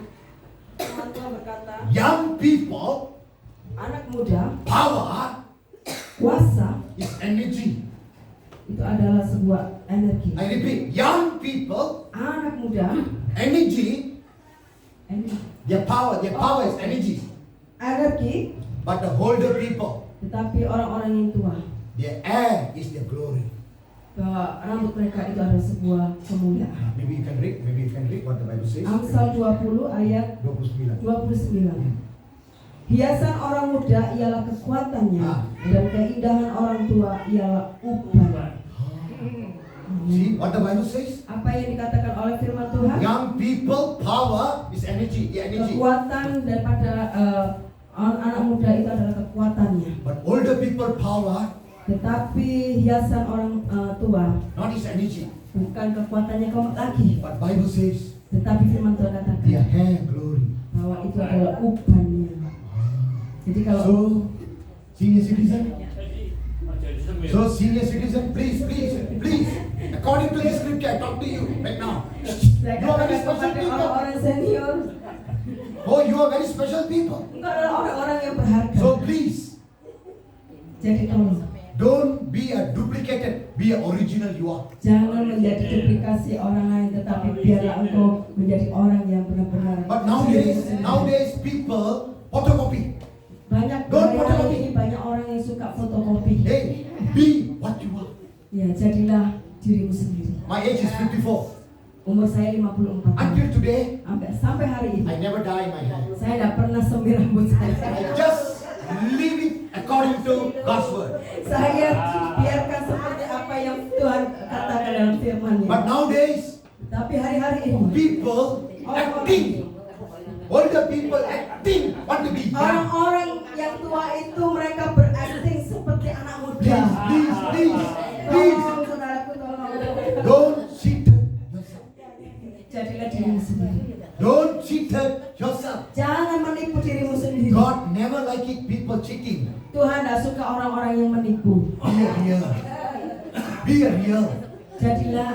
firman Tuhan berkata, young people, anak muda, power kuasa is energy. itu adalah sebuah energi. I repeat, young people, Anak muda, energy, energi, their power is energy. energi, But the older people, tetapi orang-orang yang tua, their hair is their glory. bahwa rambut mereka itu adalah sebuah kemuliaan. Maybe you can read what the Bible says. Amsal 20 ayat 29. 29. Hiasan orang muda ialah kekuatannya, dan keindahan orang tua ialah uban. See what the Bible says? Apa yang dikatakan oleh firman Tuhan? Young people, power is energy. The energy. Kekuatan daripada anak muda itu adalah kekuatannya. But older people, power, Tetapi hiasan orang tua not his energy. bukan kekuatannya lagi. But Bible says, Tetapi firman Tuhan katakan their hair glory. bahwa itu adalah ubannya. Jadi kalau So, senior citizen. So, senior citizen, please. According to the scripture, I talk to you right now. saya You are very katakan special kepada people. orang-orang senior, Oh, you are very special people. engkau adalah orang-orang yang berharga. So please, Jadi tolong don't be a duplicated, be an original you are. jangan menjadi duplikasi orang lain, tetapi biarlah engkau menjadi orang yang benar-benar. But nowadays people photocopy. Banyak Don't hari photocopy. ini banyak orang yang suka fotokopi. Hey, be what you are. Ya, jadilah dirimu sendiri. My age is 54. Umur saya 54 tahun. Until today, Sampai hari ini I never dye my hair. saya tidak pernah semir rambut I saya. just live it according to God's word. Saya biarkan seperti apa yang Tuhan katakan dalam firman-Nya. But nowadays, Tapi hari-hari ini people acting. Older people acting want to be young. orang-orang yang tua itu mereka berakting seperti anak muda. Please. Tolong saudaraku, tolong. Don't cheat yourself. Jadilah dirimu sendiri. Don't cheat yourself. Jangan menipu dirimu sendiri. God never like it people cheating. Tuhan tidak suka orang-orang yang menipu. Be real. Jadilah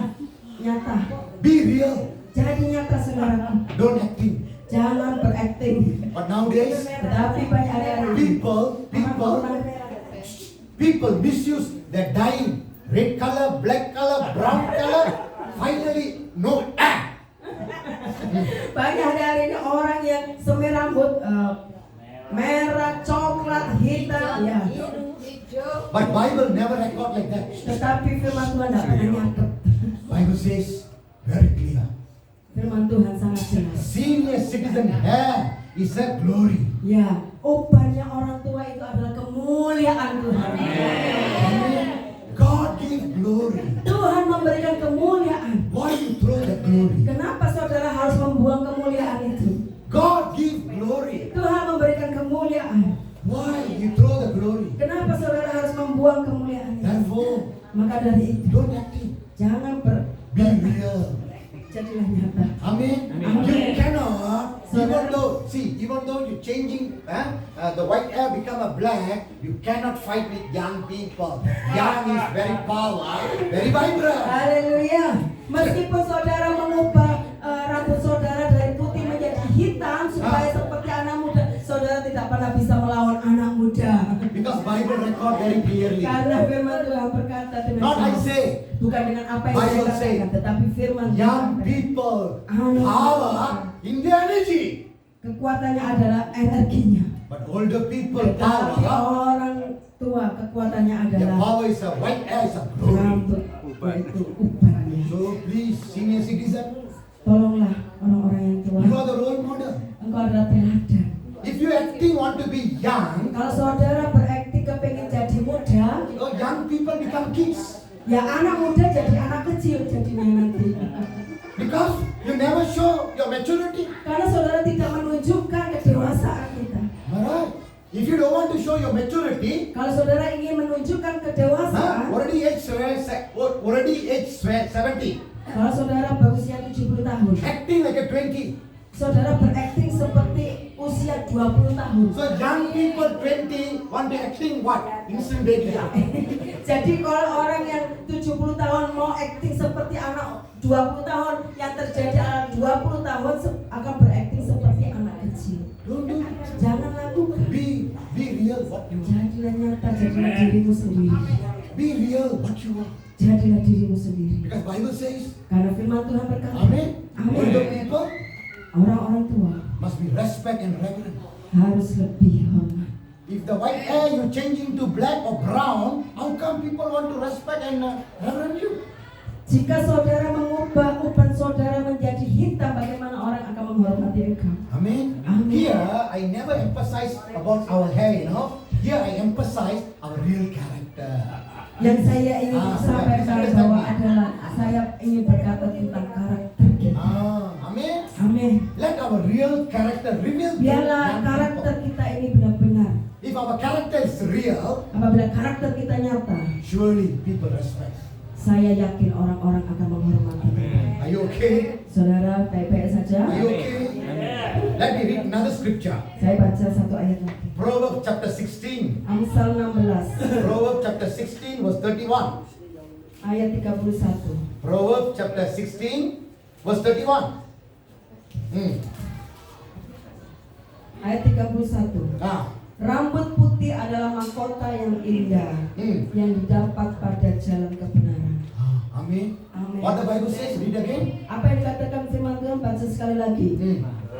nyata. Be real. Jadi nyata saudaraku. Don't acting. Jangan berakting. But nowadays, Tetapi banyak hari-hari ini people misuse their dyeing. Red color, black color, brown color. Finally, no act. banyak hari-hari ini orang yang semir rambut merah, coklat, hitam, ya. But Bible never record like that. Tetapi firman Tuhan tidak pernah nyatet. Bible says very clear. Firman Tuhan sangat jelas. Senior citizen hair is a glory. Ya, ubannya orang tua itu adalah kemuliaan Tuhan. God give glory. Tuhan memberikan kemuliaan. Why you throw the glory? Kenapa saudara harus membuang kemuliaan itu? God give glory. Tuhan memberikan kemuliaan. Why you throw the glory? Kenapa saudara harus membuang kemuliaan itu? Therefore, Maka dari itu, don't acting. jangan Be real. jadilah nyata. Amen. Amen. You cannot, even though you're changing, the white hair become a black, you cannot fight with young people. Young is very power, very vibrant. Haleluya. Meskipun saudara mengubah rambut saudara dari putih menjadi hitam supaya seperti anak muda, saudara tidak pernah bisa melawan anak muda. Because Bible record very clearly. Karena firman Tuhan berkata dengan Not I jelas. say, Bukan dengan apa yang Bible saya say, katakan, tetapi firman young Tuhan. people, power in the energy. Kekuatannya adalah energinya. But older people, Tetapi power, orang tua kekuatannya their adalah power is a white hair, is a glory. rambut, yaitu ubannya. So please, senior citizen, Tolonglah orang-orang yang tua. you are the role model. Engkau adalah teladan. If you acting want to be young, Kalau saudara berakting kepengen jadi muda, your young people become kids. ya anak muda jadi anak kecil jadinya nanti. Because you never show your maturity. Karena saudara tidak menunjukkan kedewasaan kita. Alright. If you don't want to show your maturity, Kalau saudara ingin menunjukkan kedewasaan, already age 70, kalau saudara berusia 70 tahun, acting like a 20. saudara berakting seperti usia 20 tahun. So young people 20 want to acting what? Instant baby. Jadi kalau orang yang 70 tahun mau akting seperti anak 20 tahun, yang terjadi adalah 20 tahun akan berakting seperti anak kecil. Don't do it. Jangan lakukan. Be real what you are. Jadilah nyata, jadilah dirimu sendiri. Be real what you are. Jadilah dirimu sendiri. Because Bible says, Karena firman Tuhan berkata, Amen. Amen. Older people Orang-orang tua must be respect and reverence. harus lebih hormat. If the white hair you changing to black or brown, how come people want to respect and reverence you? Jika saudara mengubah uban saudara menjadi hitam, bagaimana orang akan menghormati engkau? Amen. Amen. Here I never emphasize about our hair, you know. Here I emphasize our real character. Yang saya ingin sampaikan bahwa adalah saya ingin berkata tentang karakter kita. Amen. Amin. Let our real character reveal. to Biarlah young karakter people. kita ini benar-benar. If our character is real, Apabila karakter kita nyata, surely people respect. saya yakin orang-orang akan menghormati kita. Are you okay? Saudara baik-baik saja. Are you okay? Let me read another scripture. Saya baca satu ayat lagi. Proverbs chapter 16. Amsal 16 Proverbs chapter 16 verse 31. ayat 31. Proverbs chapter 16 verse 31. Ayat 31. Rambut putih adalah mahkota yang indah yang didapat pada jalan kebenaran. Amen. Amin. What the Bible says, read again. Apa yang dikatakan firman Tuhan, baca sekali lagi.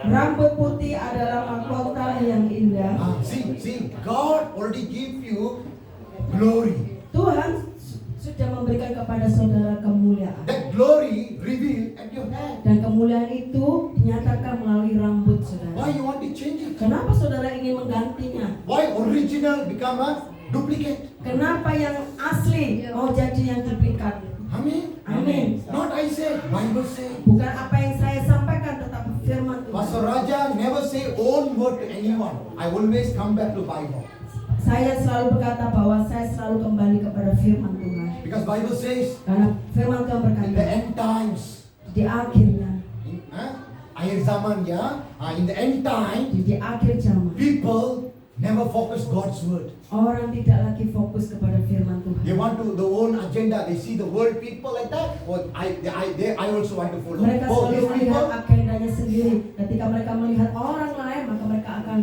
Rambut putih adalah mahkota yang indah. See, God already give you glory. Tuhan sudah memberikan kepada saudara kemuliaan. That glory revealed at your head. Dan kemuliaan itu dinyatakan melalui rambut saudara. Why you want to change it? Kenapa saudara ingin menggantinya? Why original become a duplicate? Kenapa yang asli mau jadi yang duplikat? Amen. Amin. Not I say, Bible say. Bukan apa yang saya sampaikan, tetapi firman Tuhan. Pastor Raja never say own word to anyone. I always come back to Bible. Saya selalu berkata bahwa saya selalu kembali kepada firman Tuhan. Because Bible says Karena firman Tuhan in the berkata, end times, di akhirnya, akhir zaman ya, in the end time, di akhir zaman, people never focus God's word. orang tidak lagi fokus kepada firman Tuhan. They want to their own agenda. They see the world people like that. Or I also want to follow. Mereka Oh, selalu these melihat people. agendanya sendiri. Ketika mereka melihat orang lain, maka mereka akan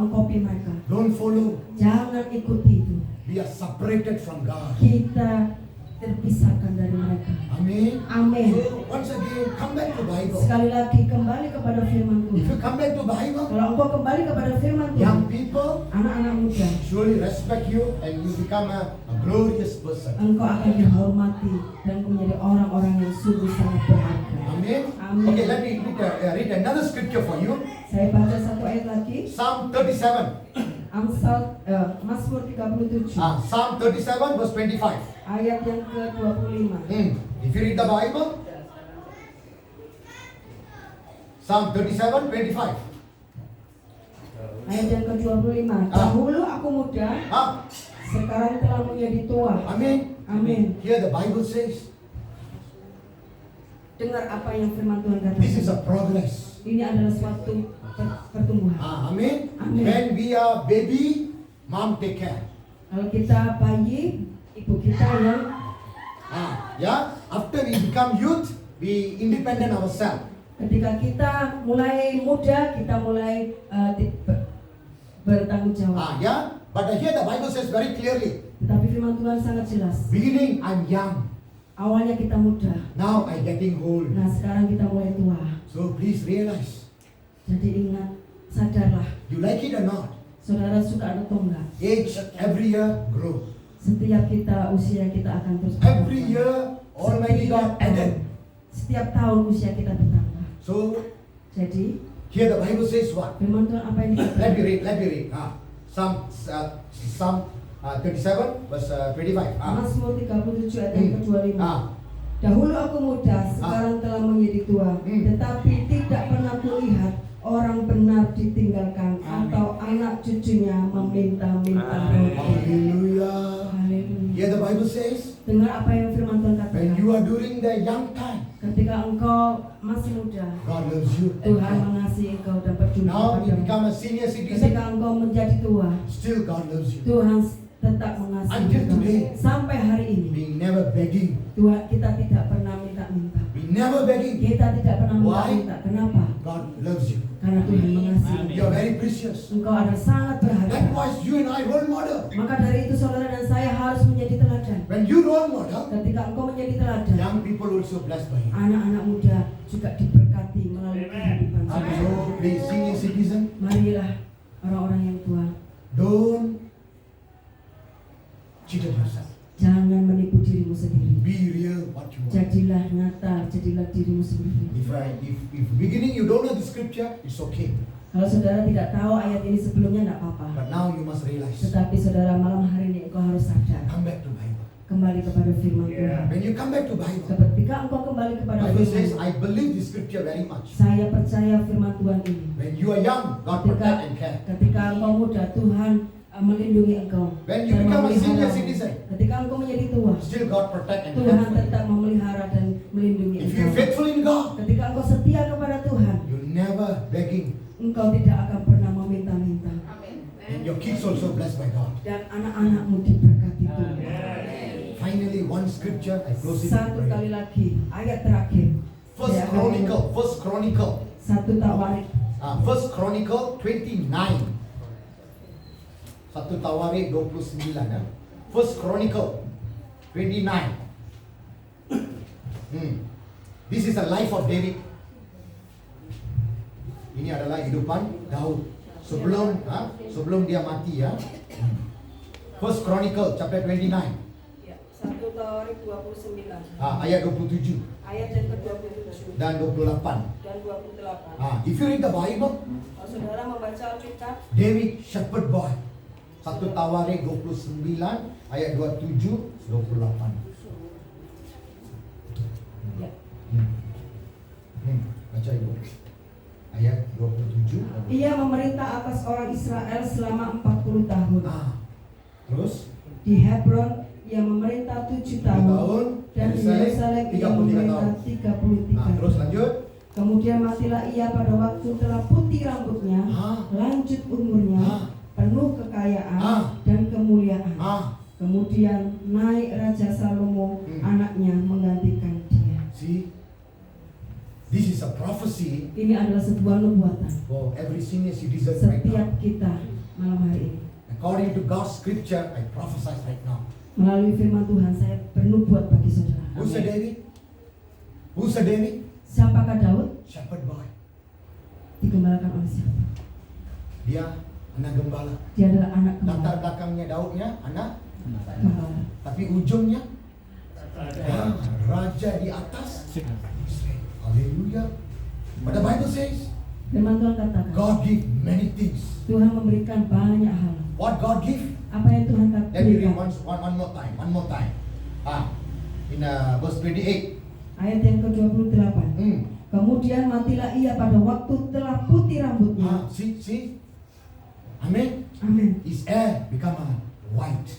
mengcopy mereka. Don't follow. Jangan ikuti itu. We are separated from God. Kita terpisahkan dari mereka. Amen. Amin. So once again, come back to Bible. Sekali lagi kembali kepada firman If Tuhan. you come back to Bible, Kalau engkau kembali kepada firman Tuhan, young people anak-anak muda, surely respect you and you become a glorious person. engkau akan dihormati dan menjadi orang-orang yang sungguh sangat berharga. Amen. Amen. Okay, let me read another scripture for you. Saya baca satu ayat lagi. Psalm 37. Mazmur 37 Psalm 37 verse 25. ayat yang ke-25. If you read the Bible, Psalm 37, 25. Ayat yang ke-25. Dahulu aku muda, sekarang telah menjadi tua. Amen. Amin. Here the Bible says, Dengar apa yang firman Tuhan this is katakan. a progress. Ini adalah suatu pertumbuhan. Amen. Amen. When we are baby, mom take care. Kalau kita bayi, ibu kita yang After we become youth, we independent ourselves. ketika kita mulai muda, kita mulai bertanggung jawab. But here the Bible says very clearly, Tetapi firman Tuhan sangat jelas. beginning I'm young, Awalnya kita muda, now I'm getting old. nah sekarang kita mulai tua. So please realize, Jadi ingat, sadarlah, you like it or not, saudara suka atau enggak, age every year grow. setiap kita usia kita akan terus Every bertambah. year, Almighty God added. Setiap tahun usia kita bertambah. So Jadi here the Bible says what? firman Tuhan apa yang Let me dikatakan? read. Psalm 37 verse 25. Mazmur 37 ayat yang ke-25. Ah. Dahulu aku muda, sekarang telah menjadi tua, tetapi tidak pernah kulihat orang benar ditinggalkan atau anak cucunya meminta-minta roti. Hallelujah. Haleluya. Here the Bible says, Dengar apa yang firman Tuhan when katakan. you are during the young time, Ketika engkau masih muda, God loves you. Tuhan mengasihi engkau dan peduli Now you kepadamu. become a senior citizen, Ketika engkau menjadi tua, still God loves you. Tuhan tetap mengasihi Until engkau. today. Sampai hari ini, We never begging. Tuhan, kita tidak pernah minta-minta. We never begging. Kita tidak pernah Why? minta-minta. Kenapa? God loves you. Karena Tuhan mengasihi You are engkau. very precious. Engkau adalah sangat berharga. Likewise, you and I role model. Maka dari itu saudara dan saya harus menjadi teladan. When you role model, Ketika engkau menjadi teladan, young people also blessed by you. anak-anak muda juga diberkati melalui kehidupan So saudara. please, senior citizen, Marilah orang-orang yang tua, don't cheat yourself. jangan menipu dirimu sendiri. Be real what you want. Jadilah nyata, jadilah dirimu sendiri. If beginning you don't know the scripture, it's okay. Kalau saudara tidak tahu ayat ini sebelumnya, tidak apa-apa. But now you must realize. Tetapi saudara, malam hari ini engkau harus sadar. Come back to Bible. Kembali kepada firman Tuhan. When you come back to Bible, Ketika engkau kembali kepada Bible says, firman, I believe the scripture very much. saya percaya firman Tuhan ini. When you are young, God protect and care. Ketika engkau muda, Tuhan melindungi engkau. When you dan become a senior memelihara. citizen, Ketika engkau menjadi tua, still God protect and Tuhan care. tetap memelihara dan melindungi If you are engkau. faithful in God, Ketika engkau setia kepada Tuhan, you never begging. engkau tidak akan pernah meminta-minta. And your kids also blessed by God. Dan anak-anakmu diberkati Tuhan. Finally, one scripture, I close it. Satu with kali prayer. lagi, ayat terakhir. First Chronicle. Satu Tawarik. First Chronicle 29. Satu Tawarik 29 ya. First Chronicle 29. This is the life of David. Ini adalah hidupan Daud sebelum dia mati ya. First Chronicle chapter 29 Ya, Satu Tawarik 29. ayat 27 Ayat yang ke-27 dan 28. dan 28. If you read the Bible, Kalau saudara membaca Alkitab, David shepherd boy. Satu Tawarik 29 ayat 27 28. ya, Baca ibu. Ayat 27. ia memerintah atas orang Israel selama 40 tahun. Terus Di Hebron ia memerintah 7 tahun dan di Yerusalem ia 33 memerintah tahun. 33 Terus lanjut. Kemudian matilah ia pada waktu telah putih rambutnya, lanjut umurnya, penuh kekayaan dan kemuliaan. Kemudian naik Raja Salomo, anaknya menggantikan dia. See, this is a prophecy Ini adalah sebuah nubuatan for every senior citizen right now. setiap kita malam hari ini. According to God's scripture, I prophesy right now. Melalui firman Tuhan saya bernubuat bagi saudara. Who's the David? Who's the David? Siapakah Daud? Shepherd boy. Digembalakan oleh siapa? Dia anak gembala. Dia adalah anak Latar gembala. belakangnya Daudnya anak, Gembala. tapi ujungnya raja di atas. Hallelujah. But the Bible says Firman Tuhan katakan, God give many things. Tuhan memberikan banyak hal. What God give? Apa yang Tuhan Let me read berikan? one more time. In verse 28. Ayat yang ke-28. Hmm. Kemudian matilah ia pada waktu telah putih rambutnya. See? Amen. Amin. His hair become white.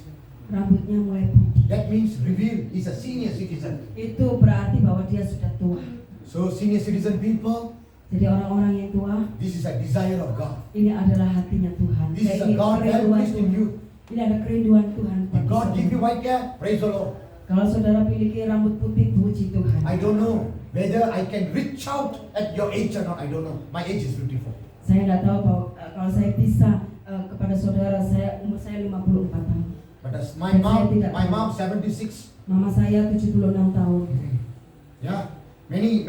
Rambutnya mulai putih. That means reveal he's a senior citizen. Itu berarti bahwa dia sudah tua. So senior citizen people, Jadi orang-orang yang tua, this is a desire of God. ini adalah hatinya Tuhan. This is a Ini God that kerinduan placed in Tuhan. you. Ini ada kerinduan Tuhan. If bagi God saudara. give you white hair, praise the Lord. Kalau saudara memiliki rambut putih, puji Tuhan. I don't know whether I can reach out at your age or not. I don't know. My age is 54. Saya tidak tahu bahwa kalau saya bisa kepada saudara, umur saya 54 tahun. But as Saya tidak my tahu. mom 76. Mama saya 76 tahun. Yeah. Many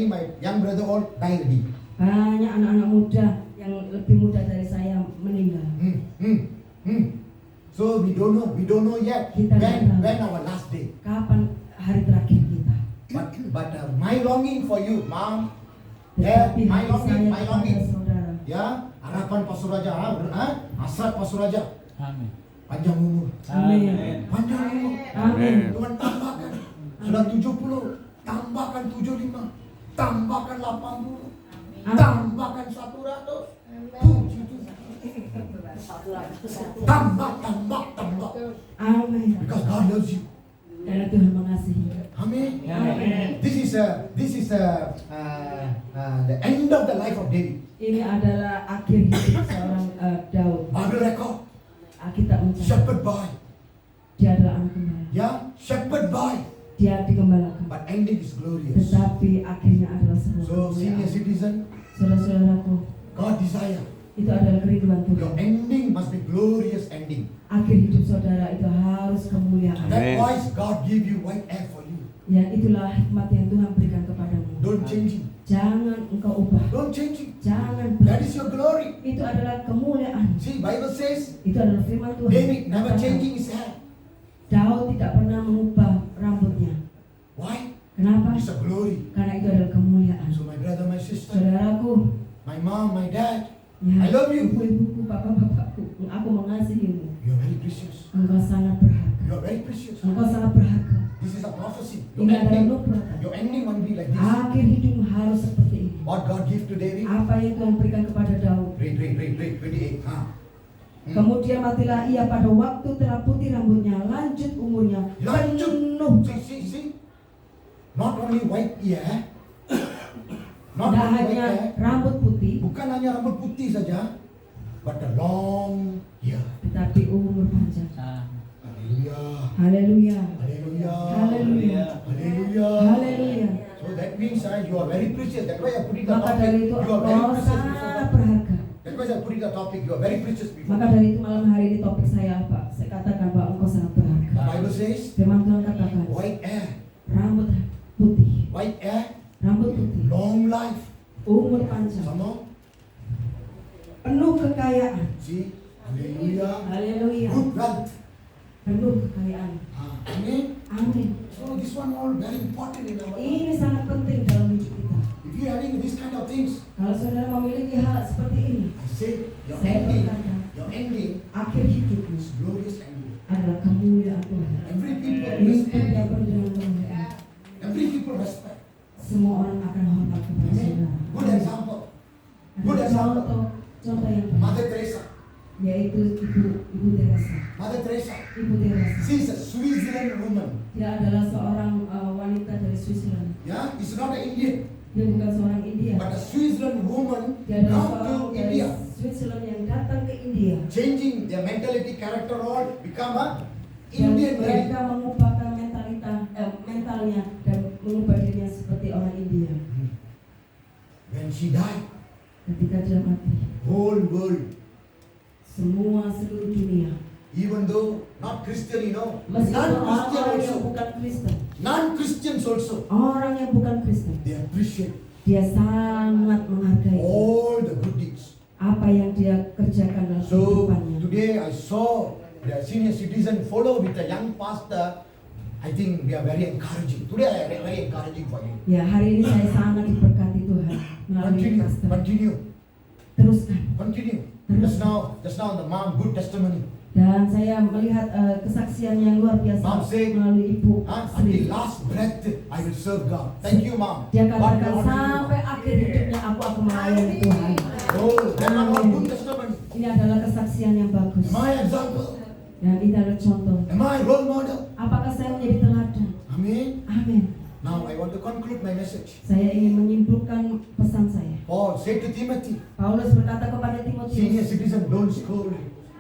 my young brother all died already. Banyak anak-anak muda yang lebih muda dari saya meninggal. So we don't know yet Kita tidak tahu. when our last day. Kapan hari terakhir kita? But my longing for you, mom. Yeah, Tetapi my hati longing, saya my kepada longing. saudara. Ya, harapan Pastor Raja, hasrat Pastor Raja, Amin. panjang umur, Amin. panjang umur. Amin. Tuhan tambahkan, sudah 70, tambahkan 75, tambahkan 80. Tambahkan 100. Puji Tuhan. Tambah. Amin. Because God loves you. Karena Tuhan mengasihi. Amen. Amen. This is the end of the life of David. Ini adalah akhir hidup seorang Daud. Bible record. Alkitab mencatat Shepherd boy. dia adalah anak gembala. Yeah, shepherd boy. Dia digembalakan. But ending is glorious. Tetapi akhirnya adalah sebuah So, senior kemuliaan. citizen, Saudara-saudaraku, God desire itu adalah kerinduan your Tuhan. ending must be glorious ending. Akhir hidup saudara itu harus kemuliaan. That's why God give you white hair for you. Ya, itulah hikmat yang Tuhan berikan kepadamu. Don't change it. Jangan engkau ubah. Don't change it. Jangan That is your glory. Itu adalah kemuliaan. See, Bible says Itu adalah firman Tuhan. David never Katakan, changing his hair. Daud tidak pernah mengubah rambutnya. Why? Kenapa? It's a glory. Karena itu adalah kemuliaan. So my brother, my sister, Saudaraku, my mom, my dad, ya, I love you. ibu-ibuku, bapak-bapakku, aku mengasihimu. You are very precious. Engkau sangat berharga. You are very precious. Engkau sangat berharga. This is a prophecy. Your Ini adalah ending, nubuatan. your ending won't be like this. Akhir hidupmu harus seperti ini. What God give to David? Apa yang Tuhan berikan kepada Daud. Read, 28. Kemudian matilah ia pada waktu telah putih rambutnya, lanjut umurnya, Lanjut. penuh. See. Not only white hair. Not Tidak only white hanya hair. rambut putih, Bukan hanya rambut putih saja, but the long hair. tetapi umur panjang. Hallelujah. Haleluya. Hallelujah. Haleluya. Hallelujah. Haleluya. So that means you are very precious. That's why I put it the Maka topic. dari itu You are very engkau precious. sangat berharga. That's why I put it the topic. You are very precious people. Maka dari itu malam hari ini topik saya apa? Saya katakan bahwa engkau sangat berharga. The Bible says, Firman Tuhan katakan, white hair, rambut putih, white hair, rambut putih, long life. umur panjang, Some more. penuh kekayaan. See, hallelujah. Haleluya. Good wealth. Penuh kekayaan. Amen. Amin. So this one all very important in our life. Ini sangat penting dalam hidup kita. If you are having this kind of things, Kalau saudara memiliki hal seperti ini, I say your saya ending, berkata, your ending akhir hidupmu is glorious ending. adalah kemuliaan Tuhan. Every people Hidup respect. yang penuh dengan kemuliaan. Every people respect. Semua orang akan hormat kepada Amen. saudara. Good example. Good Ada example. contoh yang baik, Mother Teresa. yaitu Ibu Teresa. Mother Teresa. Ibu Teresa. She is a Switzerland woman. Dia adalah seorang wanita dari Switzerland. Yeah, it's not an Indian, Dia bukan seorang India. but a Switzerland woman Dia adalah come seorang to dari India, Switzerland yang datang ke India. changing their mentality, character, all become a Dan Indian lady. mereka mengubahkan mentalnya dan mengubah dirinya seperti orang India. When she died, Ketika dia mati, whole world, seluruh dunia, even though not Christian, meskipun non-Christian orang yang also, bukan Kristen, non-Christians also, orang yang bukan Kristen, they appreciate dia sangat menghargai all the good deeds. apa yang dia kerjakan dalam So kehidupannya. today I saw the senior citizen follow with a young pastor. I think we are very encouraging. Today I am very encouraging for you. Ya, hari ini saya sangat diberkati Tuhan melalui Continue, pastor. continue, Teruskan. continue. Just now the mom good testimony. Dan saya melihat kesaksian yang luar biasa Mom say, melalui Ibu Until Sri. last breath I will serve God. Thank you, mom. Dia What katakan Lord will do. sampai akhir hidupnya aku akan melayani Tuhan. Oh, that one all good testimony. Ini adalah kesaksian yang bagus. Am I example? Dan ini adalah contoh. Am I role model? Apakah saya menjadi teladan? Amen. Amin. Now I want to conclude my message. Saya ingin menyimpulkan pesan saya. Paul said to Timothy, Paulus berkata kepada senior Timotius, citizen, don't scold.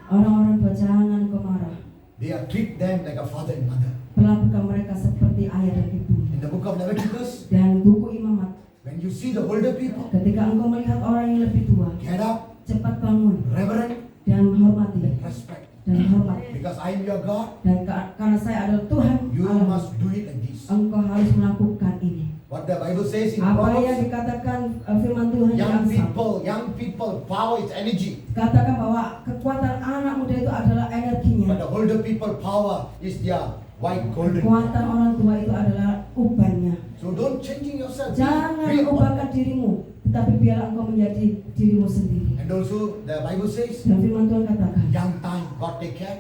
orang-orang tua jangan kau marah. They are treat them like a father and mother. Perlakukan mereka seperti ayah dan ibu. In the book of Leviticus, Dan buku Imamat, when you see the older people, ketika engkau melihat orang yang lebih tua, get up, cepat bangun reverend, dan hormati respect. dan hormat. Because I am your God, Dan karena saya adalah Tuhan, you Allah, must do it like this. engkau harus melakukan ini. What the Bible says in Apa yang Proverbs, dikatakan firman Tuhan di young Amsal, people, power is energy. katakan bahwa kekuatan anak muda itu adalah But energinya. the older people, power is their white golden. Kekuatan orang tua itu adalah ubannya. So don't changing yourself. Jangan Be humble. ubahkan dirimu, tetapi biarlah engkau menjadi dirimu sendiri. And also the Bible says, Dan firman Tuhan katakan, young time, God take care.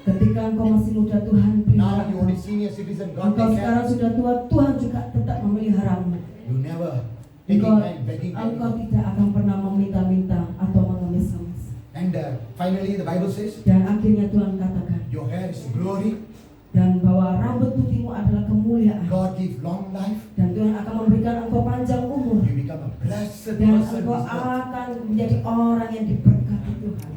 ketika engkau masih muda, Tuhan pelihara Now you engkau. only senior citizen, God Engkau take sekarang care. sudah tua, Tuhan juga tetap memeliharamu. You never taking Engkau, and begging engkau anyone. tidak Bible says, Dan akhirnya Tuhan katakan, your hair is glory. dan bahwa rambut putihmu adalah kemuliaan. God give long life. Dan Tuhan akan memberikan engkau panjang umur. You become a blessed Dan person engkau in this earth. akan menjadi orang yang diberkati Tuhan.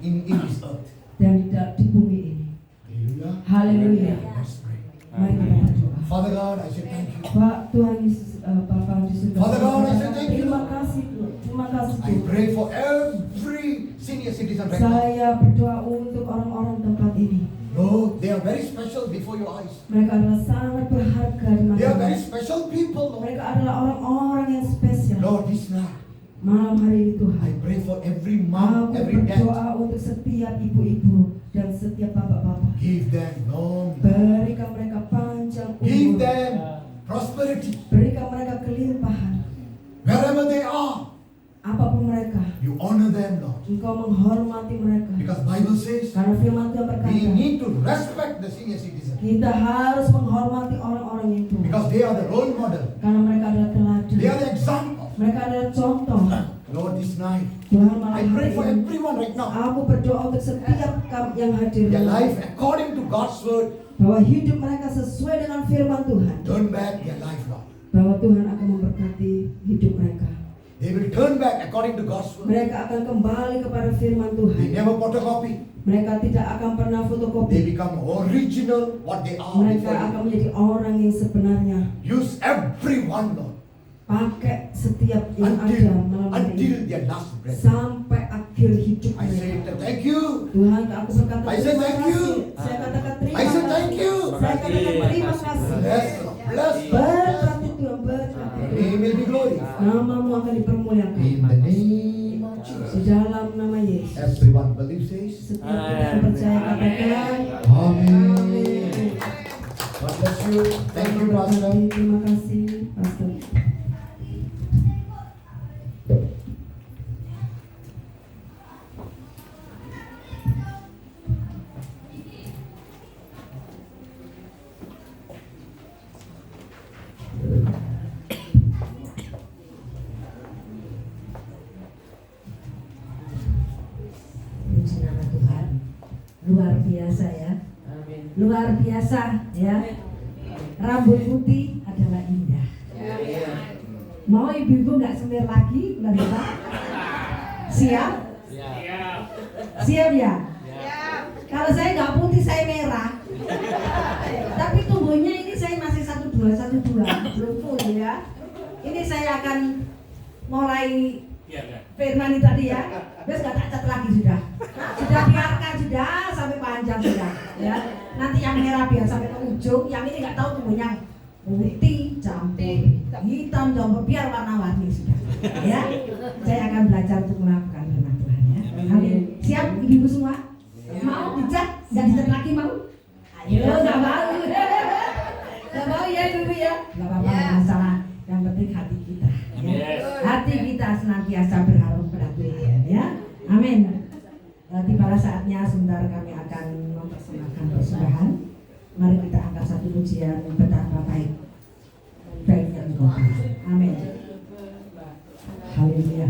In this earth. Dan di bumi ini. Hallelujah. Haleluya. Let's pray. Mari kita berdoa. Father God, I say thank you. Pak Tuhan Yesus, Bapa di surga. Father God, I say thank you. Terima kasih Tuhan. Terima kasih I Tuhan. pray for every senior citizen right now. Saya berdoa untuk orang-orang tempat ini. Lord, they are very special before your eyes. Mereka adalah sangat berharga di They are mata. very special people, Lord. Mereka adalah orang-orang yang spesial. Lord, this night, Malam hari ini Tuhan, I pray for every mom, aku every dad. berdoa untuk setiap ibu-ibu dan setiap bapak-bapak. Give them long life. Berikan mereka panjang Give umur. them prosperity. Berikan mereka kelimpahan. Wherever they are, Apapun mereka, you honor them, Lord. Engkau menghormati mereka. Because Bible says Karena firman Tuhan we berkata, need to respect the senior citizen. kita harus menghormati orang-orang yang tua. Because they are the role model. Karena mereka adalah They teladan. are the example. Mereka adalah contoh. Lord, this night, Tuhan I malam pray hari for ini, everyone right now. aku berdoa untuk setiap yang hadir. Their life according to God's word. Bahwa hidup mereka sesuai dengan firman Tuhan. Turn back their life, Lord. Bahwa Tuhan akan memberkati hidup mereka. They will turn back according to God's word. Mereka akan kembali kepada firman Tuhan. They never photocopy. Mereka tidak akan pernah They fotokopi. become original what they are Mereka before akan you. menjadi orang yang sebenarnya. Use everyone, Lord, Pakai setiap yang ada malam hari until ini. their last breath. Sampai akhir hidup I say mereka. thank you. Tuhan, aku berkata I say terima thank kasih. you. Saya katakan terima I say kasih. thank you. Saya katakan terima kasih. Bless, Lord. Bless, Lord. Berkati Tuhan, berkati Your Tuhan. name will be glorified. Namamu akan dipermuliakan. In the name of Jesus. Di dalam nama Yesus. Everyone believes says. Setiap kita yang percaya katakan. Amen. God bless you. Thank you, Pastor. Terima kasih, Pastor. Puji nama Tuhan. Luar biasa ya. Luar biasa ya. Rambut putih adalah indah. Mau ibu-ibu nggak semir lagi, Larita? Siap? Siap ya? Kalau saya nggak putih, saya merah. Tapi tubuhnya ini saya masih 12 belum full ya. Ini saya akan mulai firman ini tadi ya. Terus nggak tak cat lagi sudah biarkan sudah sampai panjang sudah ya. Nanti yang merah biar sampai ke ujung. Yang ini nggak tahu tubuhnya putih campur hitam campur biar warna-warni sudah ya. Saya akan belajar untuk melakukan firman Tuhan ya. Amin. Siap ibu-ibu semua? Mau dicat? Nggak dicat lagi mau? Ayo nggak mau. Nggak mau ya ibu ya? Nggak apa-apa, nggak masalah. Yang penting hati kita ya. Hati kita senantiasa berharap pada Tuhan ya. Amin. Tibalah saatnya sebentar kami akan mempersembahkan persembahan. Mari kita angkat satu pujian betapa baiknya Engkau. Amin. Haleluya.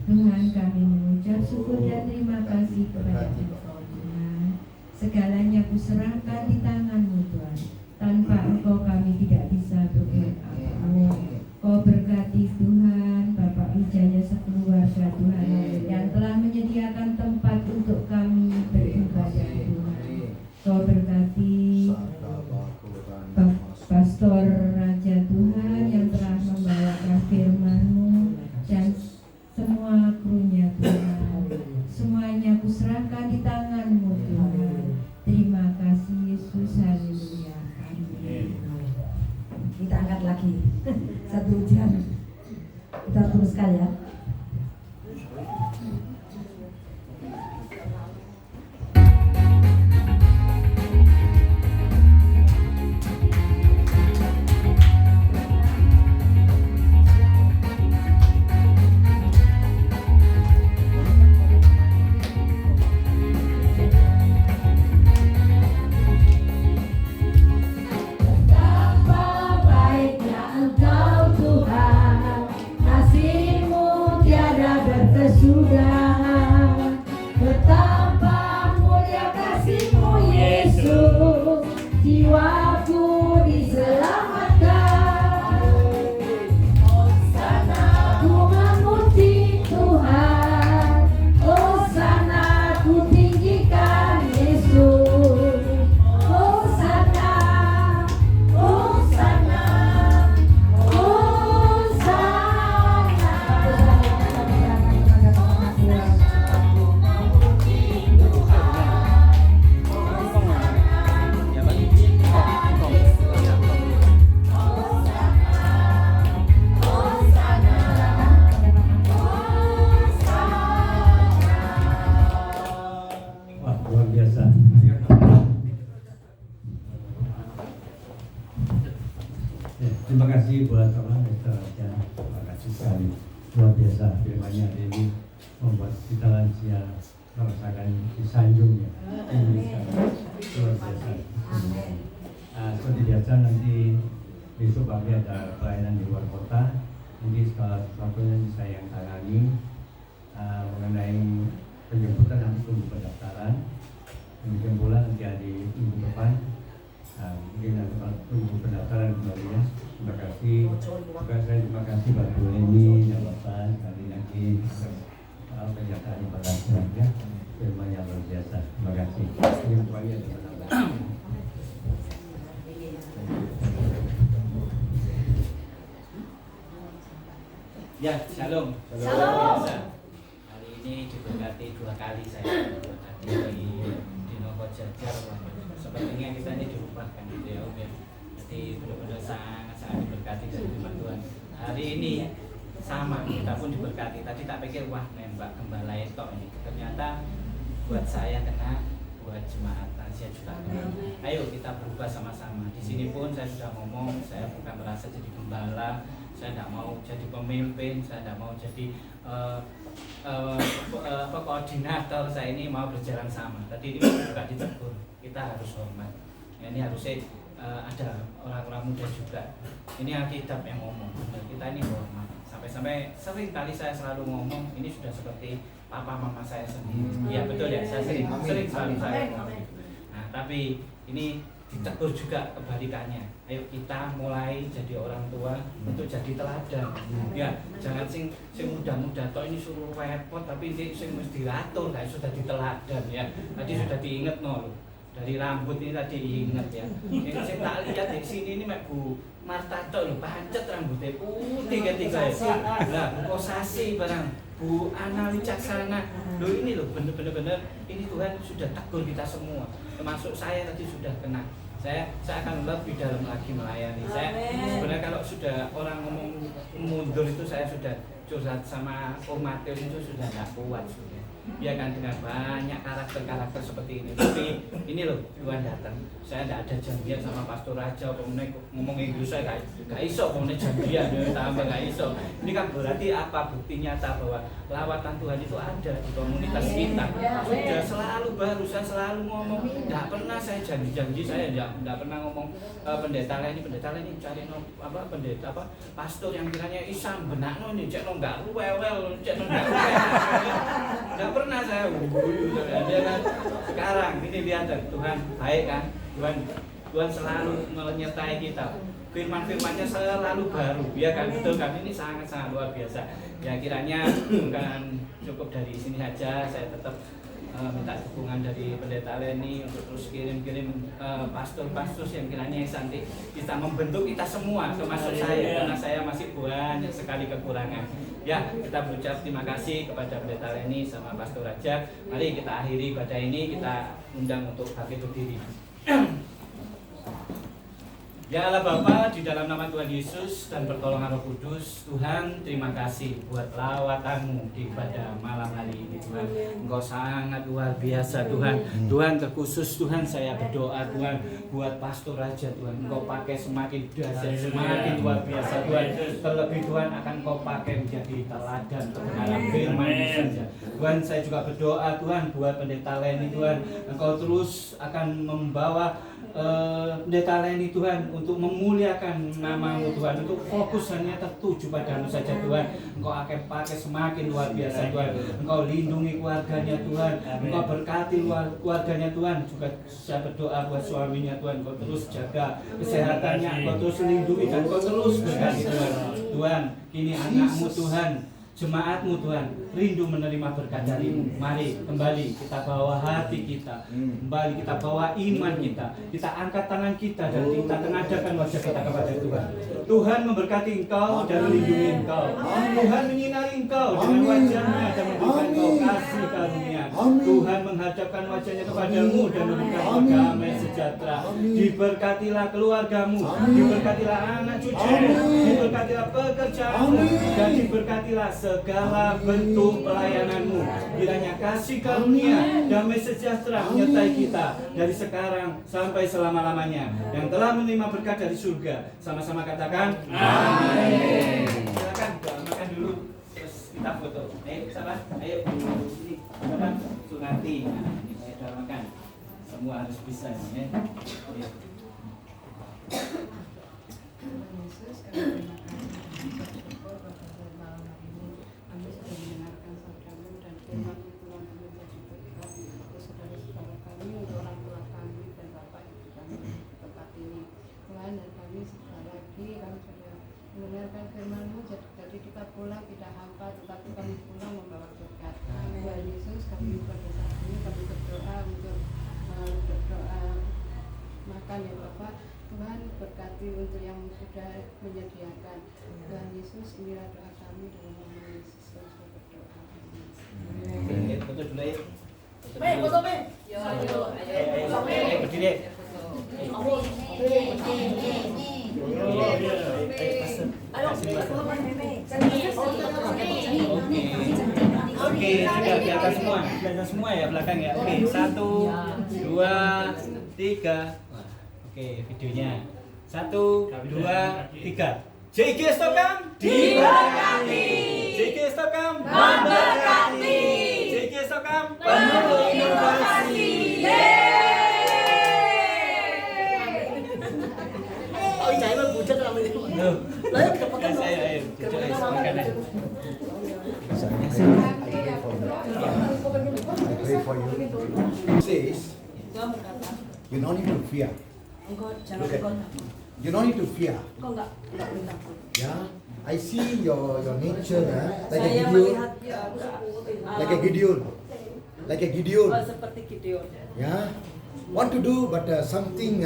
Tuhan, kami mengucap syukur dan terima kasih kepada Engkau Tuhan. Segalanya kuserahkan di tangan-Mu Tuhan. Tanpa Engkau kami tidak bisa berbuat apa-apa. Kau berkati Tuhan Bapak Wijaya sekeluarga Tuhan yang telah menyediakan tempat untuk kami beribadah Tuhan. Kau berkati Pastor Raja Tuhan yang telah membawakan firman-Mu dan semua krunya Tuhan. Semuanya kuserahkan di tangan-Mu Tuhan. Terima kasih Yesus, haleluya. Amin. Kita angkat lagi satu ujian. Kita teruskan ya. Terima kasih buat Tuhan, terima kasih sekali, luar biasa firman-Nya hari ini membuat kita lansia merasakan disanjungnya. Luar biasa. Seperti biasa nanti besok kami ada pelayanan di luar kota. Nanti segala sesuatunya saya yang tangani mengenai penjemputan nanti tunggu pendaftaran. Demikian pula nanti hari minggu depan. Mungkin nanti tunggu pendaftaran kembali ya. Terima kasih. Terima kasih Pak Bu Eni dan Bapak kali lagi pernyataan pada saya. Firman yang luar biasa. Terima kasih. Terima kasih. Ya, shalom. Shalom. Hari ini diberkati 2 kali saya berkati di Novo Jajar. Sepertinya kita ini diubahkan gitu ya Om ya. Jadi benar-benar sangat diberkati dari firman Tuhan. Hari ini sama, kita pun diberkati. Tadi tak pikir wah nembak gembala itu ini. Ternyata buat saya kena, buat jemaat Asia juga kena. Ayo kita berubah sama-sama. Di sini pun saya sudah ngomong, saya bukan merasa jadi gembala, saya tidak mau jadi pemimpin, saya tidak mau jadi koordinator. Saya ini mau berjalan sama. Tadi ini juga ditegur, kita harus hormat. Ya, ini harusnya ada orang-orang muda juga. Ini Alkitab yang ngomong, kita ini hormat. Sampai-sampai sering kali saya selalu ngomong, ini sudah seperti papa mama saya sendiri. Iya betul ya, saya sering selalu saya ngomong. Nah tapi ini ditegur juga kebalikannya. Ayo kita mulai jadi orang tua untuk jadi teladan. Ya, jangan sing muda-muda toh ini suruh repot, tapi sing mesti diatur, guys sudah diteladan ya. Tadi sudah diinget no. Dari rambut ini tadi ingat ya. Yang saya tak lihat di sini ini Mak Bu Marta tok lho, pancet rambutnya putih ketika itu. Nah, posasi barang Bu Ana Wicaksana. Loh ini loh bener-bener ini Tuhan sudah tegur kita semua. Termasuk saya tadi sudah kena. Saya akan lebih dalam lagi melayani. Saya sebenarnya kalau sudah orang ngomong mundur itu saya sudah curhat sama Om Matius itu sudah tidak kuat sudah. Ya kan dengan banyak karakter-karakter seperti ini. Tapi ini loh Tuhan datang. Saya tidak ada janjian sama Pastor Raja. Ngomong Inggris saya gak iso. Ngomongnya janjian tambah gak iso. Ini kan berarti apa bukti nyata bahwa lawatan Tuhan itu ada di komunitas kita. Sudah selalu baru saya selalu ngomong. Tidak pernah saya janji-janji. Saya tidak pernah ngomong pendeta lain ini cari pendeta pastor yang kiranya isam benakno ini cek no nggak ruwel cek no nggak ruwel Nggak pernah saya dia kan sekarang ini lihat Tuhan baik kan, Tuhan selalu menyertai kita. Firman-firmannya selalu baru, ya kan, betul kan, ini sangat-sangat luar biasa. Ya kiranya bukan cukup dari sini saja, saya tetap minta dukungan dari Pendeta Leni untuk terus kirim-kirim pastor-pastor yang kiranya nanti bisa membentuk kita semua, termasuk saya, karena saya masih banyak sekali kekurangan. Ya, kita berucap terima kasih kepada Pendeta Leni sama Pastor Raja. Mari kita akhiri ibadah ini, kita undang untuk bangkit berdiri. Ya Allah Bapa, di dalam nama Tuhan Yesus dan pertolongan Roh Kudus, Tuhan terima kasih buat lawatan-Mu di pada malam hari ini Tuhan. Engkau sangat luar biasa Tuhan. Tuhan terkhusus Tuhan saya berdoa Tuhan buat Pastor Raja Tuhan. Engkau pakai semakin dahsyat, semakin luar biasa Tuhan. Terlebih Tuhan akan Engkau pakai menjadi teladan kebenaran firman-Mu saja. Tuhan saya juga berdoa Tuhan buat Pendeta Leni Tuhan. Engkau terus akan membawa Pendeta Leni Tuhan untuk memuliakan nama-Mu Tuhan, untuk fokus hanya tertuju padamu saja Tuhan. Engkau akan pakai semakin luar biasa Tuhan. Engkau lindungi keluarganya Tuhan, Engkau berkati keluarganya Tuhan. Juga saya berdoa buat suaminya Tuhan, Engkau terus jaga kesehatannya, Engkau terus lindungi dan Engkau terus berkati Tuhan. Tuhan, kini anak-Mu Tuhan, jemaat-Mu Tuhan, rindu menerima berkat dari-Mu. Mari kembali kita bawa hati kita, kembali kita bawa iman kita angkat tangan kita dan kita tengadahkan wajah kita kepada Tuhan. Tuhan memberkati engkau dan melindungi engkau. Tuhan menyinari engkau dengan wajahnya dan memberikan engkau kasih karunia. Tuhan menghadapkan wajahnya kepadamu dan memberikan damai sejahtera. Diberkatilah keluargamu, diberkatilah anak cucumu, diberkatilah pekerjaanmu, dan diberkatilah segala bentuk pelayananmu. Kiranya kasih karunia, damai sejahtera menyertai kita dari sekarang sampai selama-lamanya. Yang telah menerima berkat dari surga, sama-sama katakan amin. Silakan makan dulu, terus kita foto. Siapa? Ayo sini, siapa? Sunati. Nah, ini kita makan. Semua harus bisa ya. Yesus, kami terima kasih, bersyukur pada malam hari ini. Kami sudah mendengarkan sabda-Mu dan firman-Mu Tuhan menjadi berkat untuk saudara-saudara kami, untuk orang tua kami dan Bapak Ibu kami di tempat ini. Tuhan, dan kami sekali lagi kami sudah mendengarkan firman-Mu, jadi kita pulang tidak hampa, tetapi kami pulang membawa berkat. Tuhan Yesus, kami pada saat ini kami berdoa untuk berdoa makan ya Bapak. Tuhan berkati untuk yang sudah menyediakan. Tuhan Yesus, inilah doa kami dalam nama Yesus kami sudah berdoa. Amin. Foto dulu ya. Foto be. Yo, ayo berdiri. Oke, sudah kelihatan semua ya belakang ya. Oke, 1, 2, 3. Oke, videonya 1, 2, 3. JG Stokam diberkati. JG Stokam memberkati. JG Stokam penuh inovasi. Oh, jangan membujuk kalau ini. Lalu kedepan saya ayo. Pray for you. Says, you don't need to fear. Engkau jangan Okay. engkau You don't need to fear. engkau enggak boleh takut. Yeah, I see your nature, like a Saya Gideon, melihat like a Gideon, like a Gideon. seperti Gideon. Yeah, want to do, but something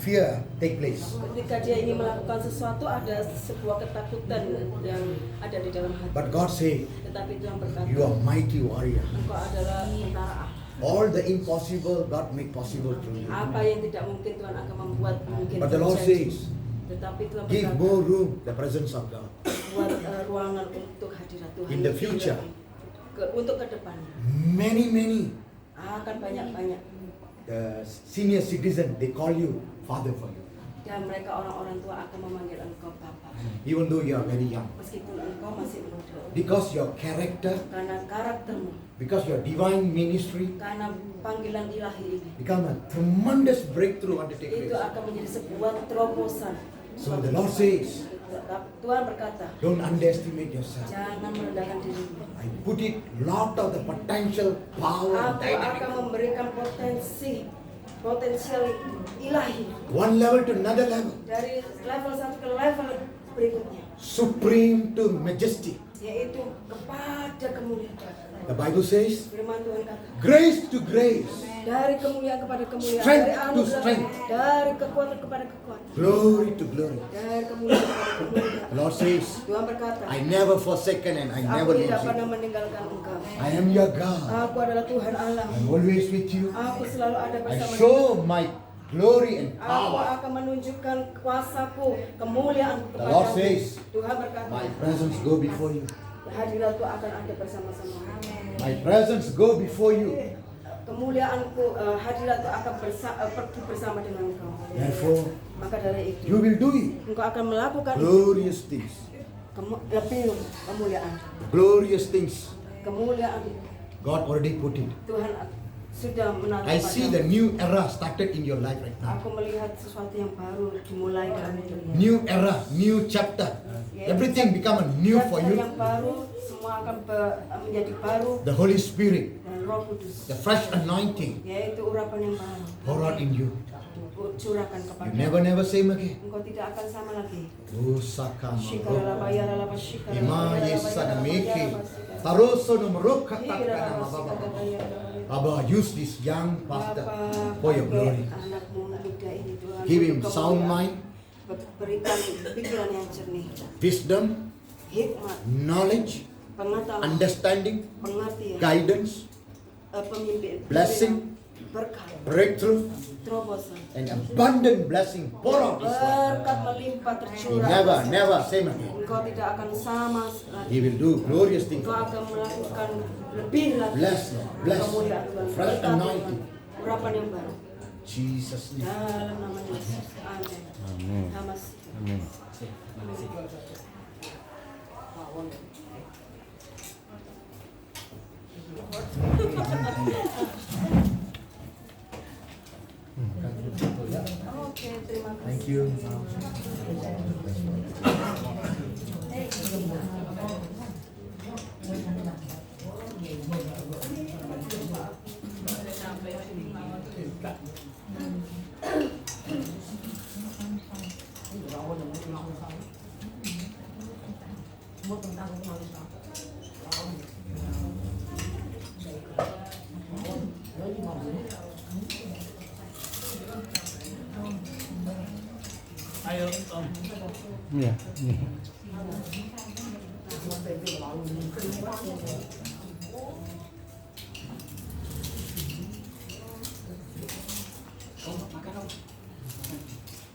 fear take place. Ketika dia ingin melakukan sesuatu, ada sebuah ketakutan yang ada di dalam hati. But God say, Tetapi Tuhan berkata, you are mighty warrior. engkau adalah tentara Allah. All the impossible, God make possible through you. Apa yang tidak mungkin Tuhan akan membuat mungkin. But the Lord terjadi. says, Tetapi Tuhan give berkata, more room, the presence of God. buat ruangan untuk hadirat Tuhan. In the future. Untuk ke depannya. Many, Akan banyak-banyak. the senior citizen, they call you father for you. Dan mereka orang-orang tua akan memanggil engkau Bapa. Even though you are very young. Meskipun engkau masih muda. Because your character, Karena karaktermu, because your divine ministry, karena panggilan ilahi ini, become a tremendous breakthrough on the take itu place. akan menjadi sebuah terobosan So the Lord says, Tuhan berkata, don't underestimate yourself. jangan merendahkan dirimu. I put it lot of the potential power and Aku dynamic. akan memberikan potensial ilahi One level to another level. dari level satu ke level berikutnya, Supreme to majesty. yaitu kepada kemuliaan. The Bible says, Firman Tuhan kata, grace to grace. dari kemuliaan kepada kemuliaan, Strength dari to anugerah, strength. dari kekuatan kepada kekuatan, Glory to glory. dari kemuliaan kepada kemuliaan. The Lord says, Tuhan berkata, I never forsaken and I aku never leave tidak pernah you. meninggalkan engkau. I am your God. Aku adalah Tuhan Allah. I'm always with you. Aku selalu ada I bersama show my glory and Aku power. akan menunjukkan kuasaku, kemuliaan The Lord kepadamu. says, Tuhan berkata, my presence go before you. hadiratku akan ada bersama-sama. My presence go before you. Kemuliaanku, hadiratku akan pergi bersama dengan engkau. Therefore, Maka dari itu, you will do it. engkau akan melakukan Glorious things. lebih kemuliaan. Glorious things. Kemuliaan God already put it. Tuhan sudah menaruh I see the new era started in your life right now. Aku melihat sesuatu yang baru dimulai dalam hidupnya. New era, new chapter. Everything become a new for Chapter you. yang baru, semua akan menjadi baru, The Holy Spirit, dan Roh Kudus, the fresh anointing yaitu urapan yang baru, pour out in you. curahkan You kepada never same again. engkau tidak akan sama lagi. Oh sakama. Shikara bayara laba shikara Ima bayara yesa bayara meke. bayara Taroso no meroka Hira takana laba shikara mababa. bayara. Abba, use this young pastor Bapa, for your glory. pakai anakmu muda ini Tuhan, Give him untuk sound kemuliaan. mind, Berikan pikiran yang jernih, wisdom, hikmat, knowledge, pengetahuan, understanding, pengertian, guidance, pemimpin, blessing, berkat, breakthrough, terobosan, and abundant blessing pour out this life. berkat melimpah He tercurah. never same again. Engkau tidak akan sama lagi. He will do glorious things. Engkau akan melakukan lebih lagi. Bless, Lord. Bless. Kemuliaan Tuhan. Fresh Berkat Tuhan. anointing. Urapan yang baru. Jesus' name. Dalam nama Yesus. Amin. Amin. Nama Amin. Oke, terima kasih. Thank you. Ayo, Om. Iya. Iya.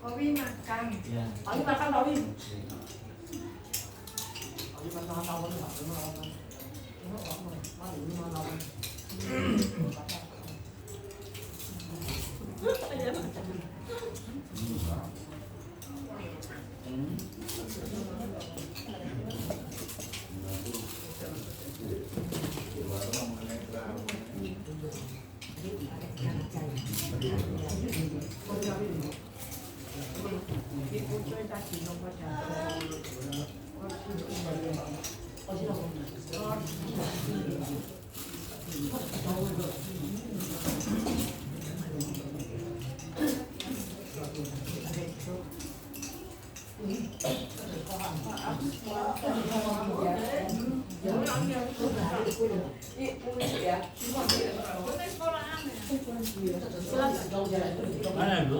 Owi makan. Ya. Owi makan, Owi. Mana, Bu?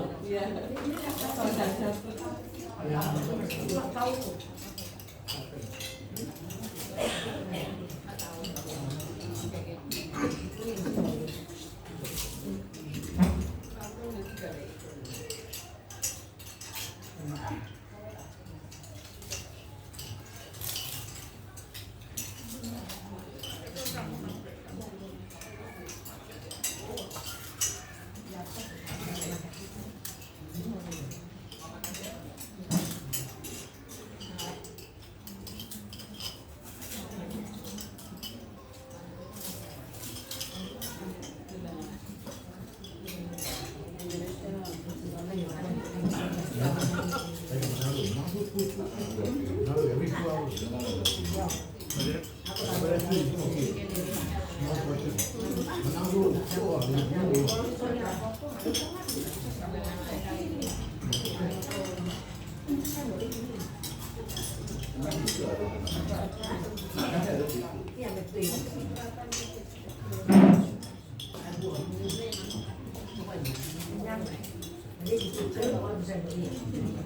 Menang dulu.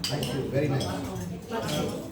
Thank you, very nice.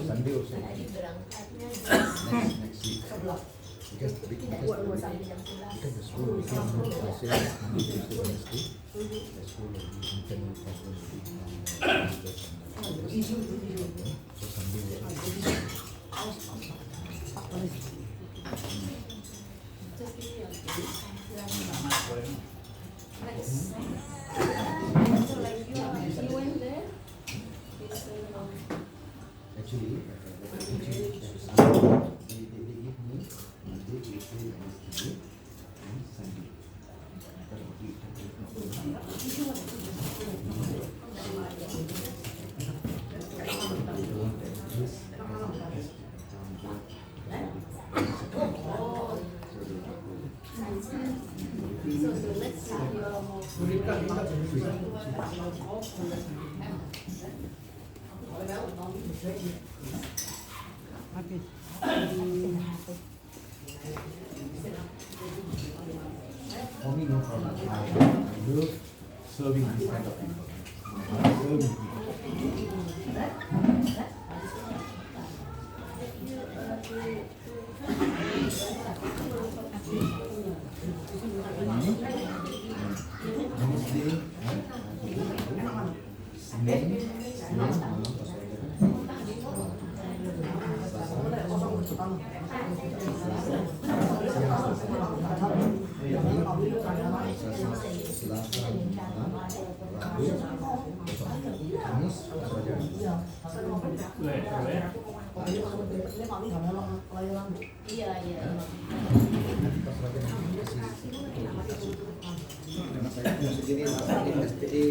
Sunday also. Next week. Because the school became Monday, Tuesday, Wednesday. The school will be internal problem. So Sunday actually, they give me Monday, Tuesday, Wednesday, and Sunday. For me, no problem. I love serving this kind of people. Serving Karena saya punya segini, SPE,